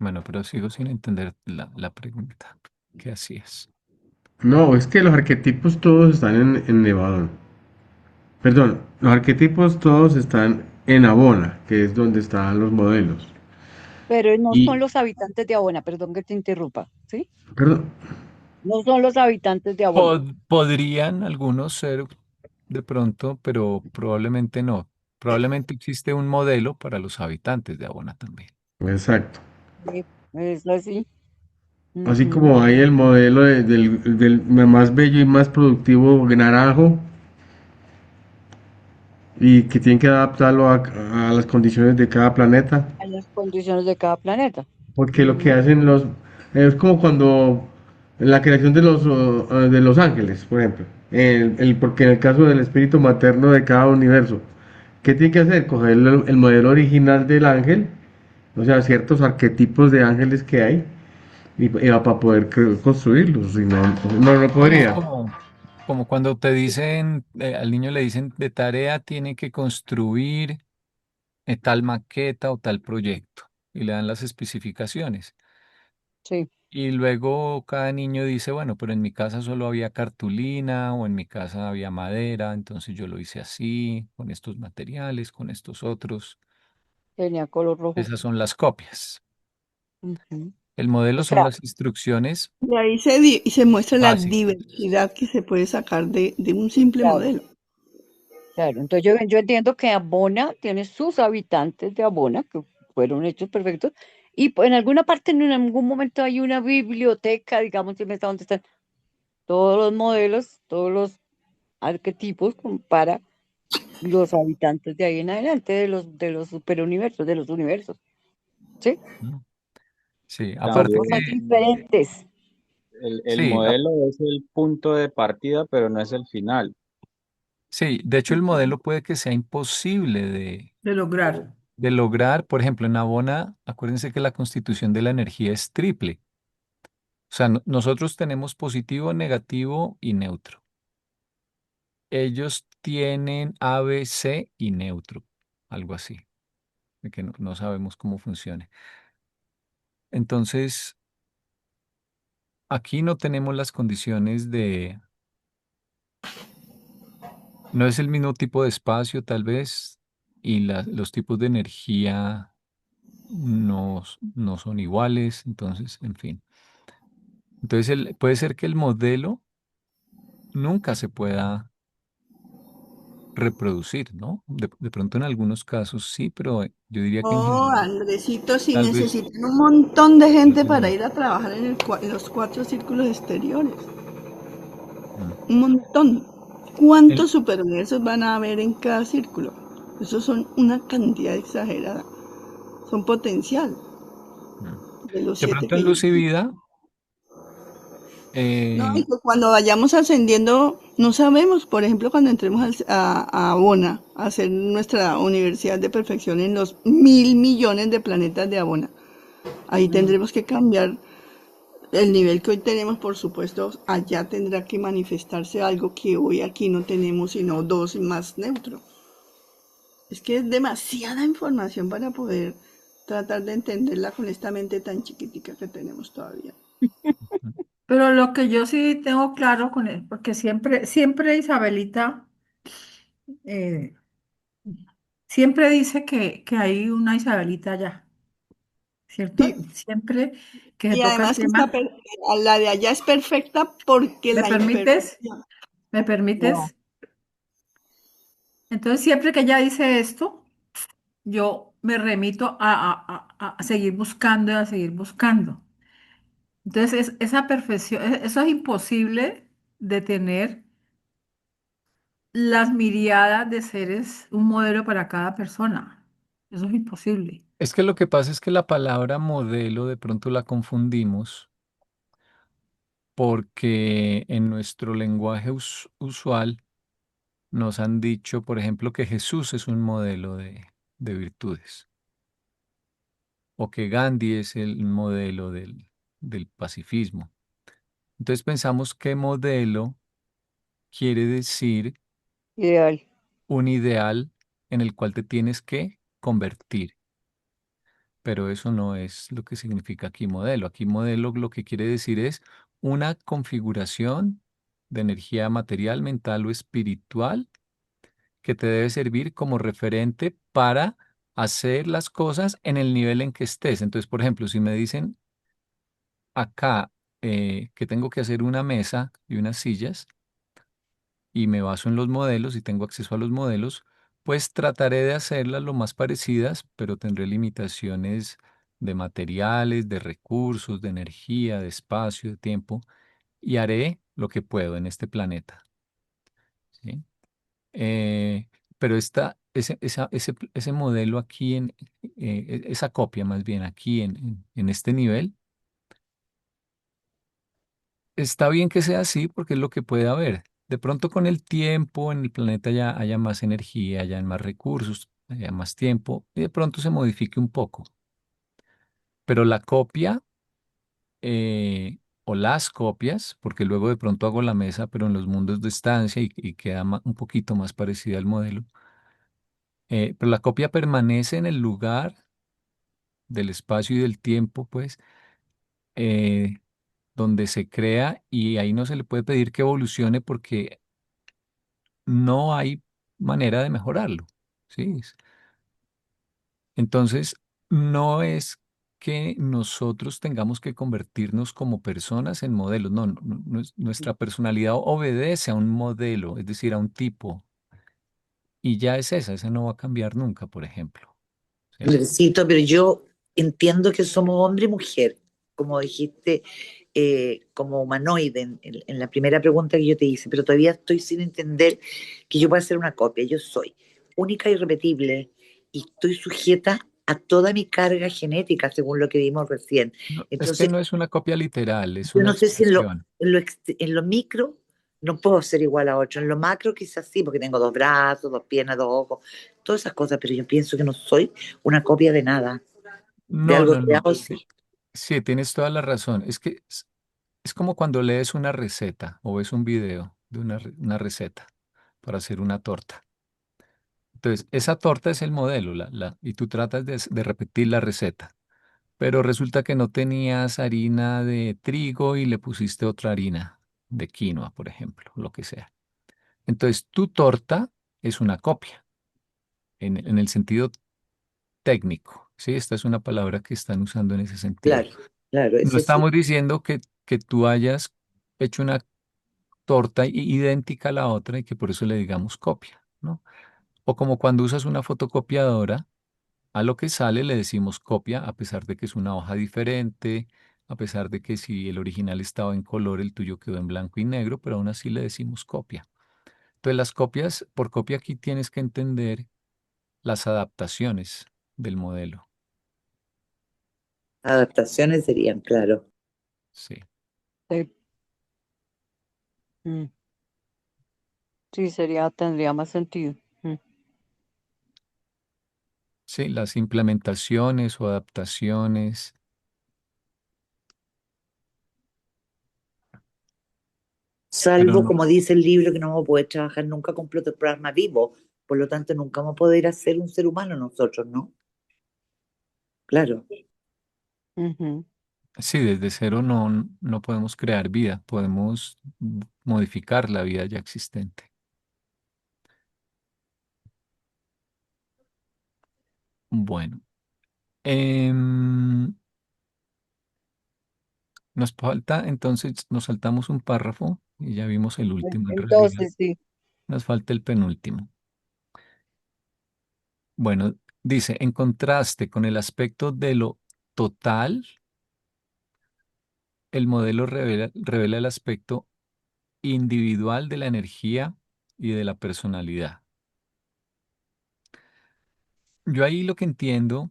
C: Bueno, pero sigo sin entender la pregunta que hacías.
B: No, es que los arquetipos todos están en Nevadón. Perdón, los arquetipos todos están en Abona, que es donde están los modelos.
F: Pero no son
B: Y,
F: los habitantes de Abona, perdón que te interrumpa, ¿sí?
B: perdón,
F: No son los habitantes de Abona.
C: Podrían algunos ser de pronto, pero probablemente no. Probablemente existe un modelo para los habitantes de Abona también.
B: exacto.
F: Sí, es así.
B: Así
F: Ujú.
B: como hay el modelo del más bello y más productivo naranjo y que tienen que adaptarlo a las condiciones de cada planeta.
F: A las condiciones de cada planeta.
B: Porque lo que
F: Ujú.
B: hacen es como cuando la creación de los ángeles, por ejemplo, porque en el caso del espíritu materno de cada universo, ¿qué tiene que hacer? Coger el modelo original del ángel, o sea, ciertos arquetipos de ángeles que hay, y para poder construirlos, si no, no
C: Sí, es
B: podría.
C: como cuando te dicen, al niño le dicen de tarea tiene que construir tal maqueta o tal proyecto y le dan las especificaciones.
F: Sí,
C: Y luego cada niño dice, bueno, pero en mi casa solo había cartulina o en mi casa había madera, entonces yo lo hice así, con estos materiales, con estos otros.
F: tenía color rojo.
C: Esas son las copias.
F: Ujú.
C: El modelo
F: O
C: son
F: sea,
C: las instrucciones
D: Y ahí y se muestra la
C: básicas.
D: diversidad que se puede sacar de un simple
F: claro,
D: modelo.
F: claro. Entonces yo entiendo que Abona tiene sus habitantes de Abona, que fueron hechos perfectos, y en alguna parte, en algún momento hay una biblioteca, digamos, si me está donde están todos los modelos, todos los arquetipos como para los habitantes de ahí en adelante, de los superuniversos, de los universos. ¿Sí?
C: ¿No? Sí,
F: Son
C: aparte
F: cosas
C: que,
G: También
F: diferentes.
G: el
C: sí,
G: modelo es el punto de partida, pero no es el final.
C: sí, de hecho el modelo puede que sea imposible de,
A: De lograr.
C: de lograr. Por ejemplo, en Abona, acuérdense que la constitución de la energía es triple. O sea, nosotros tenemos positivo, negativo y neutro. Ellos tienen A, B, C y neutro, algo así, de que no sabemos cómo funciona. Entonces, aquí no tenemos las condiciones de, no es el mismo tipo de espacio tal vez, y los tipos de energía no son iguales, entonces, en fin. Entonces, puede ser que el modelo nunca se pueda reproducir, ¿no? De pronto en algunos casos sí, pero yo diría que en
D: Oh,
C: general
D: Andresito, si
C: tal vez
D: necesitan un montón de
C: no
D: gente para
C: tenemos.
D: ir a trabajar en los cuatro círculos exteriores.
C: Mm.
D: Un montón.
C: El-
D: ¿Cuántos superuniversos van a haber en cada círculo? Esos son una cantidad exagerada. Son potencial
C: mm.
D: de los
C: De
D: siete
C: pronto
D: que
C: en
D: yo.
C: luz y vida,
D: No, y
C: eh,
D: que cuando vayamos ascendiendo, no sabemos, por ejemplo, cuando entremos a Abona, a hacer nuestra universidad de perfección en los 1.000 millones de planetas de Abona, ahí tendremos que cambiar el nivel que hoy tenemos, por supuesto, allá tendrá que manifestarse algo que hoy aquí no tenemos, sino dos más neutro. Es que es demasiada información para poder tratar de entenderla con esta mente tan chiquitica que tenemos todavía.
A: Pero lo que yo sí tengo claro con él, porque siempre Isabelita eh, siempre dice que hay una Isabelita allá, ¿cierto?
D: Sí,
A: Siempre que se
D: y
A: toca el
D: además que
A: tema,
D: la de allá es perfecta porque
A: ¿me
D: la
A: permites?
D: imperfección.
A: ¿Me
F: No,
A: permites? Entonces, siempre que ella dice esto, yo me remito a seguir buscando y a seguir buscando. Entonces, esa perfección, eso es imposible de tener las miriadas de seres, un modelo para cada persona. Eso es imposible.
C: es que lo que pasa es que la palabra modelo de pronto la confundimos porque en nuestro lenguaje usual nos han dicho, por ejemplo, que Jesús es un modelo de virtudes o que Gandhi es el modelo del pacifismo. Entonces pensamos que modelo quiere decir
F: ideal.
C: un ideal en el cual te tienes que convertir, pero eso no es lo que significa aquí modelo. Aquí modelo lo que quiere decir es una configuración de energía material, mental o espiritual que te debe servir como referente para hacer las cosas en el nivel en que estés. Entonces, por ejemplo, si me dicen acá que tengo que hacer una mesa y unas sillas y me baso en los modelos y tengo acceso a los modelos, pues trataré de hacerlas lo más parecidas, pero tendré limitaciones de materiales, de recursos, de energía, de espacio, de tiempo, y haré lo que puedo en este planeta. ¿Sí? Eh, pero ese modelo aquí, esa copia más bien aquí en este nivel, está bien que sea así porque es lo que puede haber. De pronto con el tiempo en el planeta ya haya más energía, haya más recursos, haya más tiempo, y de pronto se modifique un poco. Pero la copia o las copias, porque luego de pronto hago la mesa, pero en los mundos de estancia y queda un poquito más parecida al modelo. Pero la copia permanece en el lugar del espacio y del tiempo, pues, eh, donde se crea y ahí no se le puede pedir que evolucione porque no hay manera de mejorarlo. ¿Sí? Entonces, no es que nosotros tengamos que convertirnos como personas en modelos. No, nuestra personalidad obedece a un modelo, es decir, a un tipo. Y ya es esa no va a cambiar nunca, por ejemplo. ¿Sí?
E: Andresito, pero yo entiendo que somos hombre y mujer, como dijiste, como humanoide en la primera pregunta que yo te hice, pero todavía estoy sin entender que yo pueda ser una copia. Yo soy única y irrepetible y estoy sujeta a toda mi carga genética, según lo que vimos recién.
C: No, es que
E: Entonces,
C: no es una copia literal, es
E: yo
C: una
E: no sé si
C: expresión.
E: en lo micro no puedo ser igual a otro, en lo macro quizás sí, porque tengo dos brazos, dos piernas, dos ojos, todas esas cosas, pero yo pienso que no soy una copia de nada, de
C: No,
E: algo
C: no,
E: que
C: no.
E: hago sí.
C: Sí, tienes toda la razón. Es que es como cuando lees una receta o ves un video de una receta para hacer una torta. Entonces, esa torta es el modelo, y tú tratas de repetir la receta, pero resulta que no tenías harina de trigo y le pusiste otra harina de quinoa, por ejemplo, lo que sea. Entonces, tu torta es una copia en el sentido técnico. Sí, esta es una palabra que están usando en ese sentido.
E: Claro, claro,
C: No
E: ese sí.
C: estamos diciendo que tú hayas hecho una torta idéntica a la otra y que por eso le digamos copia, ¿no? O como cuando usas una fotocopiadora, a lo que sale le decimos copia, a pesar de que es una hoja diferente, a pesar de que si el original estaba en color, el tuyo quedó en blanco y negro, pero aún así le decimos copia. Entonces las copias, por copia aquí tienes que entender las adaptaciones del modelo.
E: Adaptaciones serían, claro.
C: Sí,
F: Sí, mm, sí, tendría más sentido.
C: sí, las implementaciones o adaptaciones. Pero
E: Salvo,
C: no,
E: como dice el libro, que no vamos a poder trabajar nunca con protoplasma vivo, por lo tanto nunca vamos a poder hacer un ser humano nosotros, ¿no? Claro.
F: Ujú.
C: sí, desde cero no podemos crear vida, podemos modificar la vida ya existente. Bueno, em, nos falta, entonces nos saltamos un párrafo y ya vimos el último en realidad.
F: Entonces, sí.
C: Nos falta el penúltimo. Bueno, dice, en contraste con el aspecto de lo total, el modelo revela el aspecto individual de la energía y de la personalidad. Yo ahí lo que entiendo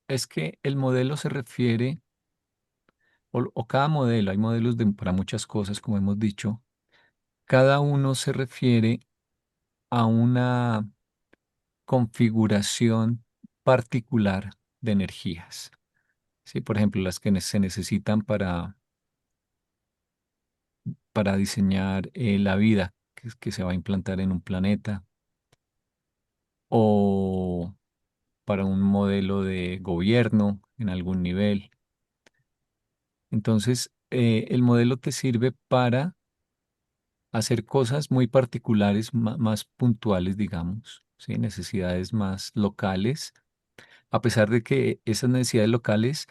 C: es que el modelo se refiere, o cada modelo, hay modelos para muchas cosas, como hemos dicho, cada uno se refiere a una configuración particular de energías. ¿Sí? Por ejemplo, las que se necesitan para diseñar la vida que se va a implantar en un planeta o para un modelo de gobierno en algún nivel. Entonces, el modelo te sirve para hacer cosas muy particulares, más puntuales, digamos, ¿sí? Necesidades más locales, a pesar de que esas necesidades locales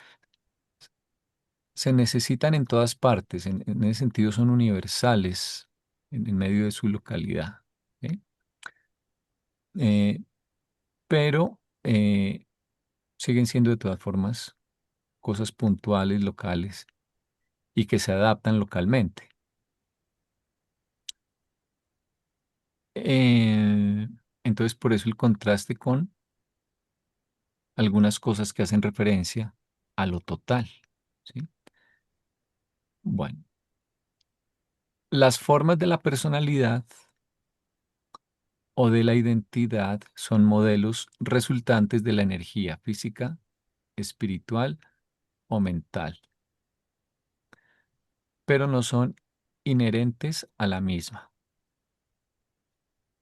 C: se necesitan en todas partes, en ese sentido son universales en medio de su localidad. ¿Sí? Eh, pero siguen siendo de todas formas. cosas puntuales, locales, y que se adaptan localmente. Eh, entonces, por eso el contraste con algunas cosas que hacen referencia a lo total, ¿sí? Bueno, las formas de la personalidad o de la identidad son modelos resultantes de la energía física, espiritual o mental, pero no son inherentes a la misma.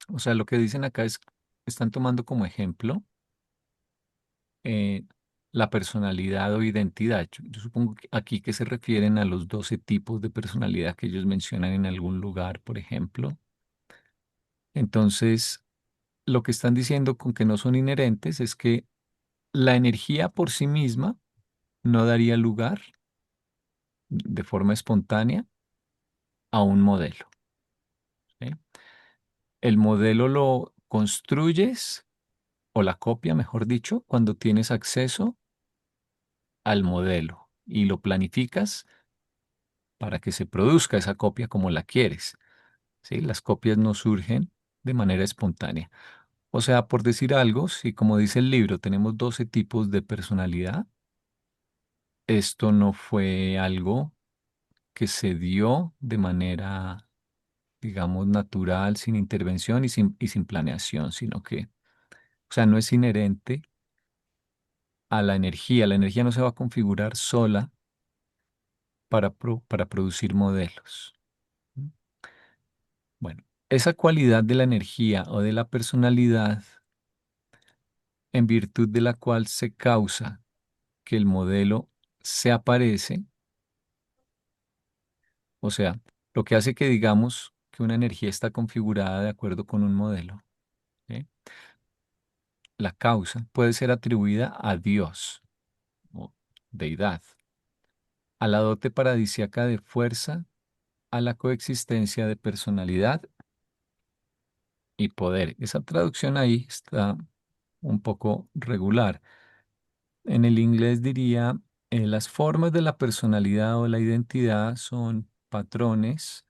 C: O sea, lo que dicen acá es, están tomando como ejemplo eh, la personalidad o identidad. Yo supongo que aquí que se refieren a los 12 tipos de personalidad que ellos mencionan en algún lugar, por ejemplo. Entonces, lo que están diciendo con que no son inherentes es que la energía por sí misma no daría lugar de forma espontánea a un modelo, ¿sí? El modelo lo construyes o la copia, mejor dicho, cuando tienes acceso al modelo y lo planificas para que se produzca esa copia como la quieres, ¿sí? Las copias no surgen de manera espontánea. O sea, por decir algo, si como dice el libro, tenemos 12 tipos de personalidad, esto no fue algo que se dio de manera, digamos, natural, sin intervención y sin planeación, sino que, o sea, no es inherente a la energía. La energía no se va a configurar sola para producir modelos. ¿Mm? Bueno, esa cualidad de la energía o de la personalidad, en virtud de la cual se causa que el modelo se aparece, o sea, lo que hace que digamos que una energía está configurada de acuerdo con un modelo, ¿sí? La causa puede ser atribuida a Dios o deidad, a la dote paradisíaca de fuerza, a la coexistencia de personalidad y poder. Esa traducción ahí está un poco regular. En el inglés diría, las formas de la personalidad o la identidad son patrones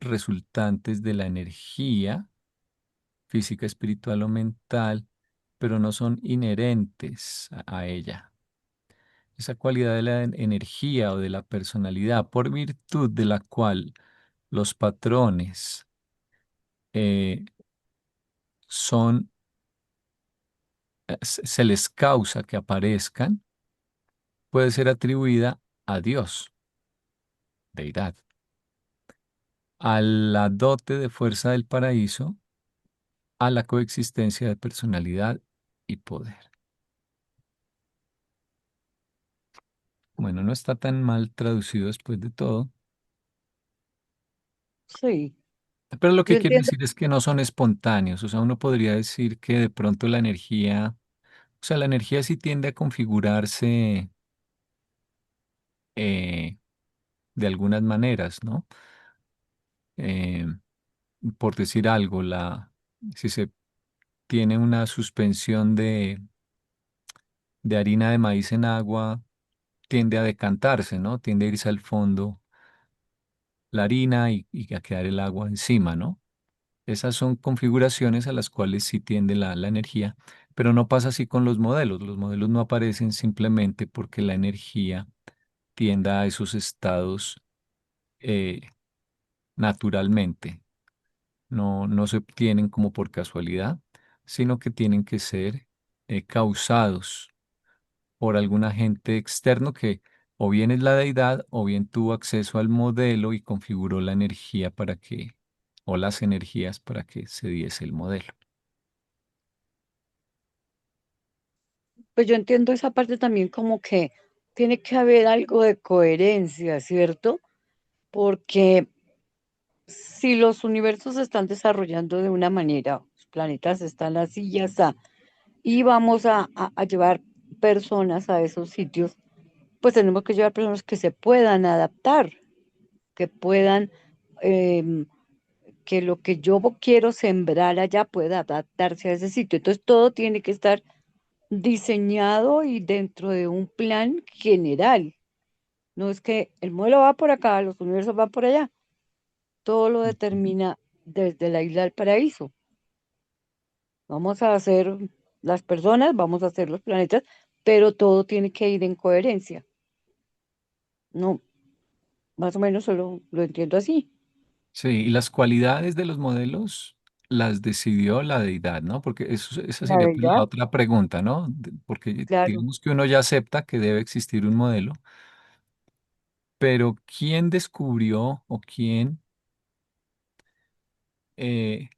C: resultantes de la energía física, espiritual o mental, pero no son inherentes a ella. Esa cualidad de la energía o de la personalidad, por virtud de la cual los patrones eh, son, se les causa que aparezcan, puede ser atribuida a Dios, deidad, a la dote de fuerza del paraíso, a la coexistencia de personalidad y poder. Bueno, no está tan mal traducido después de todo,
F: Sí,
C: pero lo
F: yo
C: que quiero
F: entiendo.
C: decir es que no son espontáneos. O sea, uno podría decir que de pronto la energía, o sea, la energía sí tiende a configurarse eh, de algunas maneras, ¿no? Eh, por decir algo, si se tiene una suspensión de harina de maíz en agua, tiende a decantarse, ¿no? Tiende a irse al fondo la harina y a quedar el agua encima, ¿no? Esas son configuraciones a las cuales sí tiende la energía, pero no pasa así con los modelos. Los modelos no aparecen simplemente porque la energía tienda a esos estados eh, naturalmente. No, no se obtienen como por casualidad, sino que tienen que ser causados por algún agente externo que o bien es la deidad o bien tuvo acceso al modelo y configuró la energía para que, o las energías para que se diese el modelo.
F: Pues yo entiendo esa parte también como que tiene que haber algo de coherencia, ¿cierto? Porque si los universos se están desarrollando de una manera, los planetas están así y ya está, y vamos a llevar personas a esos sitios, pues tenemos que llevar personas que se puedan adaptar, que puedan, em, que lo que yo quiero sembrar allá pueda adaptarse a ese sitio. Entonces todo tiene que estar diseñado y dentro de un plan general. No es que el modelo va por acá, los universos van por allá. Todo lo determina desde la isla del paraíso. Vamos a hacer las personas, vamos a hacer los planetas, pero todo tiene que ir en coherencia. No, más o menos solo lo entiendo así.
C: Sí, y las cualidades de los modelos las decidió la deidad, ¿no? Porque esa
F: La
C: sería pues la
F: verdad,
C: otra pregunta, ¿no? Porque
F: claro,
C: digamos que uno ya acepta que debe existir un modelo, pero ¿quién descubrió o quién eh,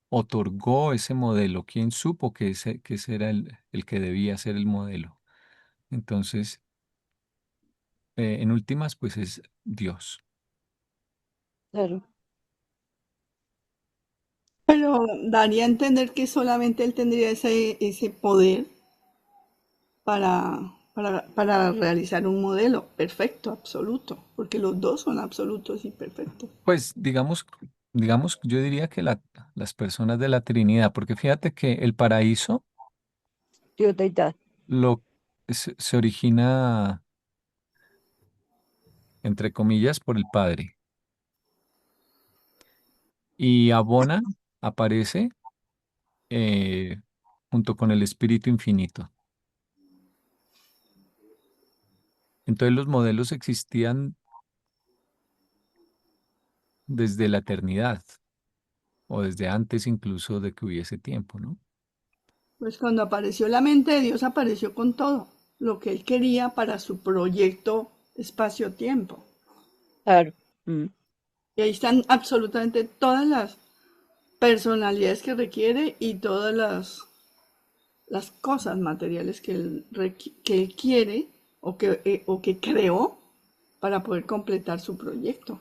C: otorgó ese modelo? ¿Quién supo que ese era el que debía ser el modelo? Entonces, en últimas, pues es Dios.
F: claro.
D: Pero daría a entender que solamente él tendría ese poder para realizar un modelo perfecto, absoluto, porque los dos son absolutos y perfectos.
C: Pues digamos, yo diría que las personas de la Trinidad, porque fíjate que el paraíso
F: Dios deidad.
C: lo, se origina, entre comillas, por el Padre. Y Abona aparece eh, junto con el Espíritu Infinito. Entonces los modelos existían desde la eternidad o desde antes incluso de que hubiese tiempo, ¿no?
D: Pues cuando apareció la mente de Dios, apareció con todo lo que él quería para su proyecto espacio-tiempo.
F: Claro. Mm.
D: Y ahí están absolutamente todas las personalidades que requiere y todas las cosas materiales que él quiere o que creó para poder completar su proyecto.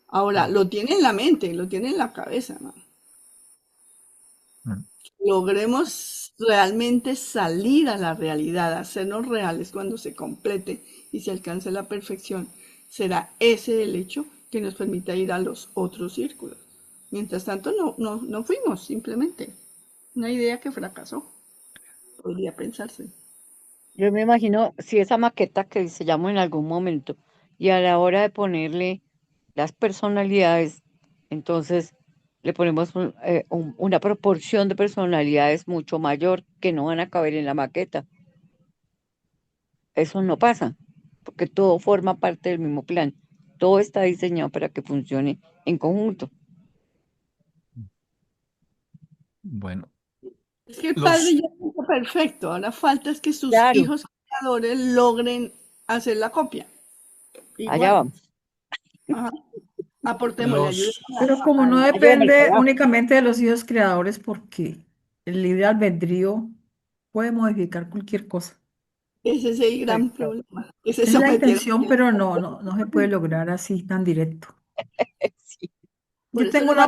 D: Ahora,
C: Mm.
D: lo tiene en la mente, lo tiene en la cabeza, ¿no?
C: Mm.
D: Logremos realmente salir a la realidad, hacernos reales cuando se complete y se alcance la perfección, será ese el hecho que nos permita ir a los otros círculos. Mientras tanto, no fuimos, simplemente. Una idea que fracasó, podría pensarse.
F: Yo me imagino si esa maqueta que diseñamos en algún momento y a la hora de ponerle las personalidades, entonces le ponemos una proporción de personalidades mucho mayor que no van a caber en la maqueta. Eso no pasa, porque todo forma parte del mismo plan. Todo está diseñado para que funcione en conjunto.
C: Bueno,
D: Es que el padre
C: los,
D: ya está perfecto, ahora falta es que sus
F: Claro,
D: hijos creadores logren hacer la copia.
F: allá
D: Igual,
F: vamos.
D: ajá. Aportémosle,
C: los,
D: ayudémosle
A: Pero como no
F: Ayúdenme al
A: depende
F: trabajo.
A: únicamente de los hijos creadores, porque el libre albedrío puede modificar cualquier cosa.
D: ese es el gran
F: Exacto.
D: problema, que se
A: Esa es la
D: sometieron.
A: intención, pero no se puede lograr así tan directo.
F: Sí.
D: Por
A: Yo
D: eso
A: tengo
D: le va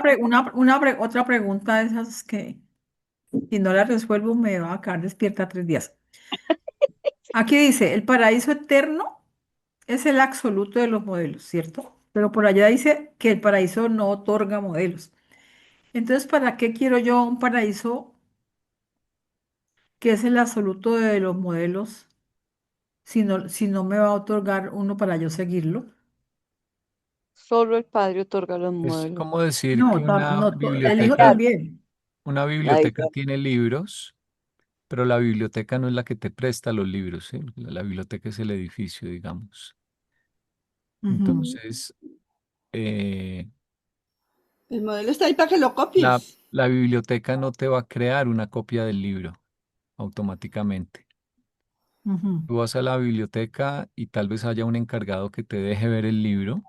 A: otra pregunta de esas que si no la resuelvo me va a quedar despierta 3 días. Aquí dice, el paraíso eterno es el absoluto de los modelos, ¿cierto? Pero por allá dice que el paraíso no otorga modelos. Entonces, ¿para qué quiero yo un paraíso que es el absoluto de los modelos si no me va a otorgar uno para yo seguirlo?
F: Solo el padre otorga los
C: es
F: modelos.
C: como decir
A: No,
C: que una
A: el hijo
F: Claro,
C: biblioteca,
A: también.
C: una
F: la
C: biblioteca
F: idea.
C: tiene libros, pero la biblioteca no es la que te presta los libros, ¿sí? La biblioteca es el edificio, digamos.
A: Ujú,
C: Entonces, eh,
D: El modelo está ahí para que lo
C: la,
D: copies.
C: la biblioteca no te va a crear una copia del libro automáticamente.
A: ujú.
C: Tú vas a la biblioteca y tal vez haya un encargado que te deje ver el libro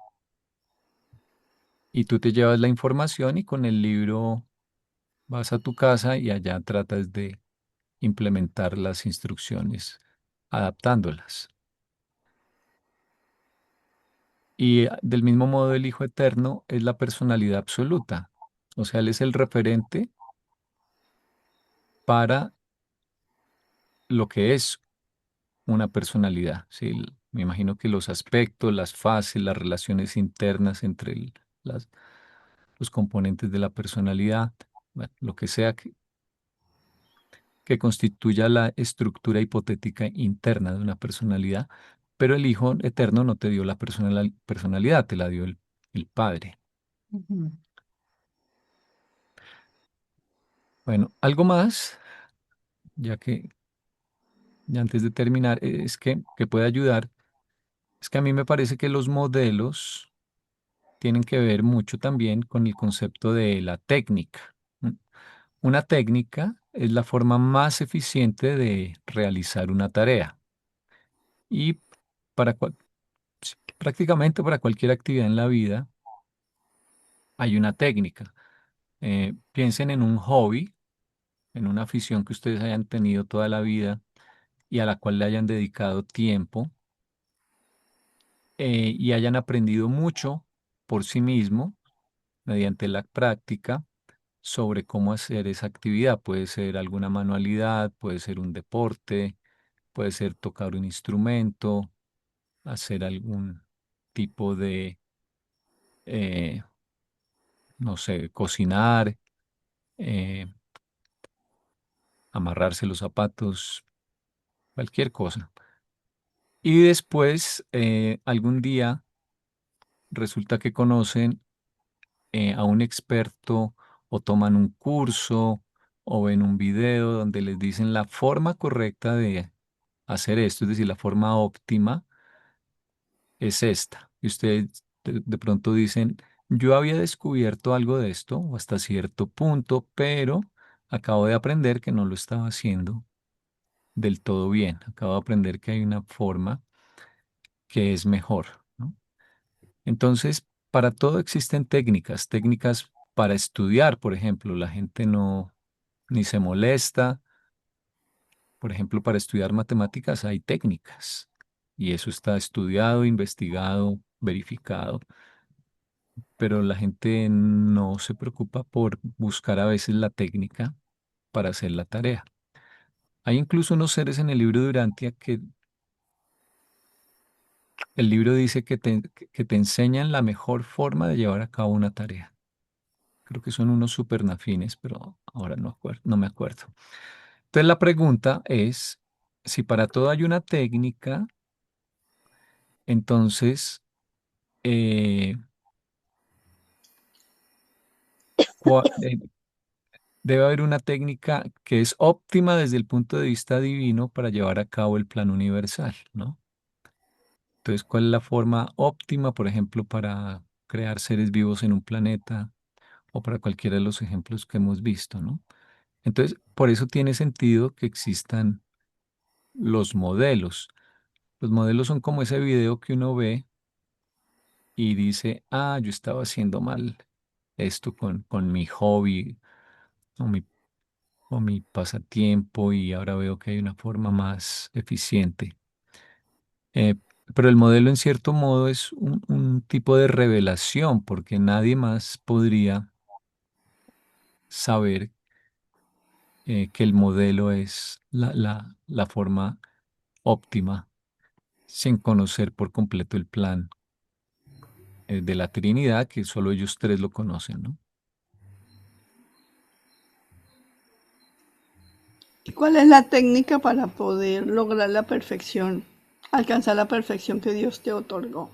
C: y tú te llevas la información y con el libro vas a tu casa y allá tratas de implementar las instrucciones adaptándolas. Y del mismo modo el Hijo Eterno es la personalidad absoluta. O sea, Él es el referente para lo que es una personalidad. ¿Sí? Me imagino que los aspectos, las fases, las relaciones internas entre los componentes de la personalidad, bueno, lo que sea, que constituya la estructura hipotética interna de una personalidad, pero el Hijo Eterno no te dio la personalidad, te la dio el Padre.
A: Ujú.
C: Bueno, algo más, ya que ya antes de terminar, es que puede ayudar, es que a mí me parece que los modelos tienen que ver mucho también con el concepto de la técnica. ¿M? Una técnica es la forma más eficiente de realizar una tarea y para prácticamente para cualquier actividad en la vida hay una técnica. Piensen en un hobby, en una afición que ustedes hayan tenido toda la vida y a la cual le hayan dedicado tiempo y hayan aprendido mucho por sí mismo mediante la práctica sobre cómo hacer esa actividad. Puede ser alguna manualidad, puede ser un deporte, puede ser tocar un instrumento, hacer algún tipo de, eh, no sé, cocinar, eh, amarrarse los zapatos, cualquier cosa. Y después, algún día, resulta que conocen a un experto o toman un curso o ven un video donde les dicen la forma correcta de hacer esto, es decir, la forma óptima es esta. Y ustedes de pronto dicen, yo había descubierto algo de esto o hasta cierto punto, pero acabo de aprender que no lo estaba haciendo del todo bien. Acabo de aprender que hay una forma que es mejor, ¿no? Entonces, para todo existen técnicas, técnicas para estudiar, por ejemplo, la gente no ni se molesta. Por ejemplo, para estudiar matemáticas hay técnicas y eso está estudiado, investigado, verificado, pero la gente no se preocupa por buscar a veces la técnica para hacer la tarea. Hay incluso unos seres en el libro de Urantia que el libro dice que te enseñan la mejor forma de llevar a cabo una tarea. Creo que son unos supernafines, pero ahora no me acuerdo. Entonces la pregunta es, si para todo hay una técnica, entonces eh, ¿cuál debe haber una técnica que es óptima desde el punto de vista divino para llevar a cabo el plan universal, ¿no? Entonces, ¿cuál es la forma óptima, por ejemplo, para crear seres vivos en un planeta o para cualquiera de los ejemplos que hemos visto, ¿no? Entonces, por eso tiene sentido que existan los modelos. Los modelos son como ese video que uno ve y dice, ah, yo estaba haciendo mal esto con mi hobby o mi pasatiempo y ahora veo que hay una forma más eficiente. Eh, pero el modelo en cierto modo es un tipo de revelación porque nadie más podría saber que el modelo es la forma óptima sin conocer por completo el plan de la Trinidad, que solo ellos tres lo conocen, ¿no?
D: ¿Y cuál es la técnica para poder lograr la perfección, alcanzar la perfección que Dios te otorgó?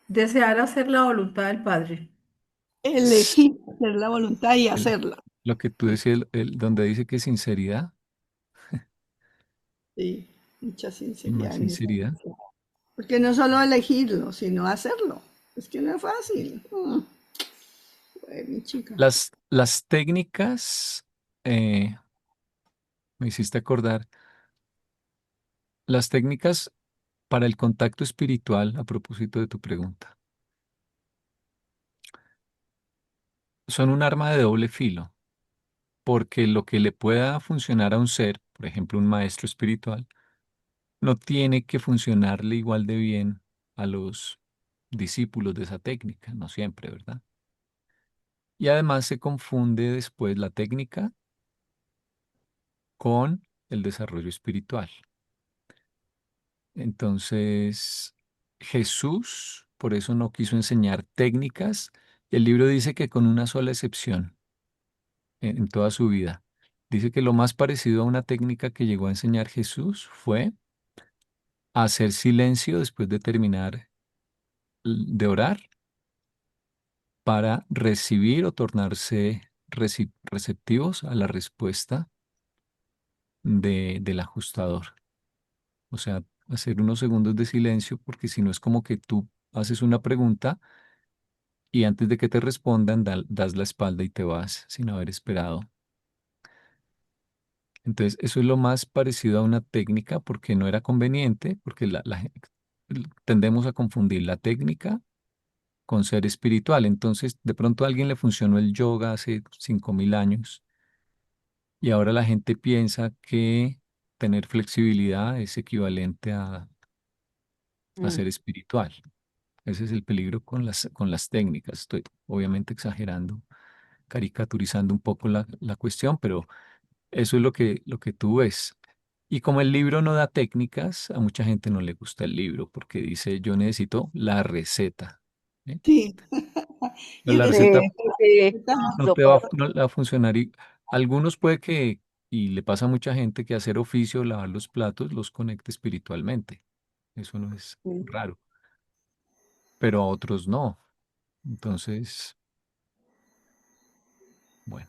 A: Desear hacer la voluntad del Padre.
C: S-
D: Elegir hacer la voluntad y
C: el-
D: hacerla.
C: lo que tú decías, donde dice que sinceridad
D: Sí, mucha
C: y más
D: sinceridad en esa.
C: sinceridad.
D: Porque no solo elegirlo, sino hacerlo. Es que no es fácil. Pues, mi chica.
C: Las técnicas, me hiciste acordar, las técnicas para el contacto espiritual, a propósito de tu pregunta, son un arma de doble filo, porque lo que le pueda funcionar a un ser, por ejemplo, un maestro espiritual, no tiene que funcionarle igual de bien a los discípulos de esa técnica, no siempre, ¿verdad? Y además se confunde después la técnica con el desarrollo espiritual. Entonces, Jesús por eso no quiso enseñar técnicas El libro dice que con una sola excepción en toda su vida, dice que lo más parecido a una técnica que llegó a enseñar Jesús fue hacer silencio después de terminar de orar para recibir o tornarse receptivos a la respuesta del ajustador. O sea, hacer unos segundos de silencio, porque si no es como que tú haces una pregunta y antes de que te respondan das la espalda y te vas sin haber esperado. Entonces, eso es lo más parecido a una técnica porque no era conveniente, porque tendemos a confundir la técnica con ser espiritual. Entonces, de pronto a alguien le funcionó el yoga hace 5.000 años y ahora la gente piensa que tener flexibilidad es equivalente a ser espiritual. Ese es el peligro con las técnicas. Estoy obviamente exagerando, caricaturizando un poco la cuestión, pero eso es lo que tú ves. Y como el libro no da técnicas, a mucha gente no le gusta el libro porque dice, yo necesito la receta. ¿Eh?
D: Sí.
C: Pero
D: Y
C: la
D: receta,
C: receta
F: Sí,
C: no
F: lo
C: te va,
F: peor.
C: no le va a funcionar. Y algunos puede que, y le pasa a mucha gente que hacer oficio, lavar los platos, los conecte espiritualmente. Eso no es raro, pero a otros no. Entonces, bueno,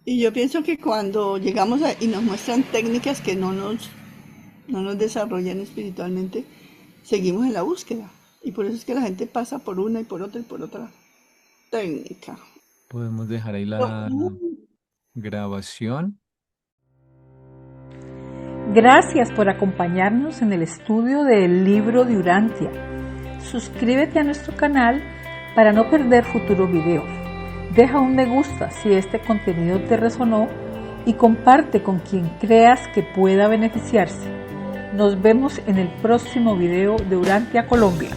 D: y yo pienso que cuando llegamos y nos muestran técnicas que no nos desarrollan espiritualmente, seguimos en la búsqueda. Y por eso es que la gente pasa por una y por otra técnica.
C: podemos dejar ahí
D: Pero,
C: la grabación.
H: Gracias por acompañarnos en el estudio del libro de Urantia. Suscríbete a nuestro canal para no perder futuros videos. Deja un me gusta si este contenido te resonó y comparte con quien creas que pueda beneficiarse. Nos vemos en el próximo video de Urantia Colombia.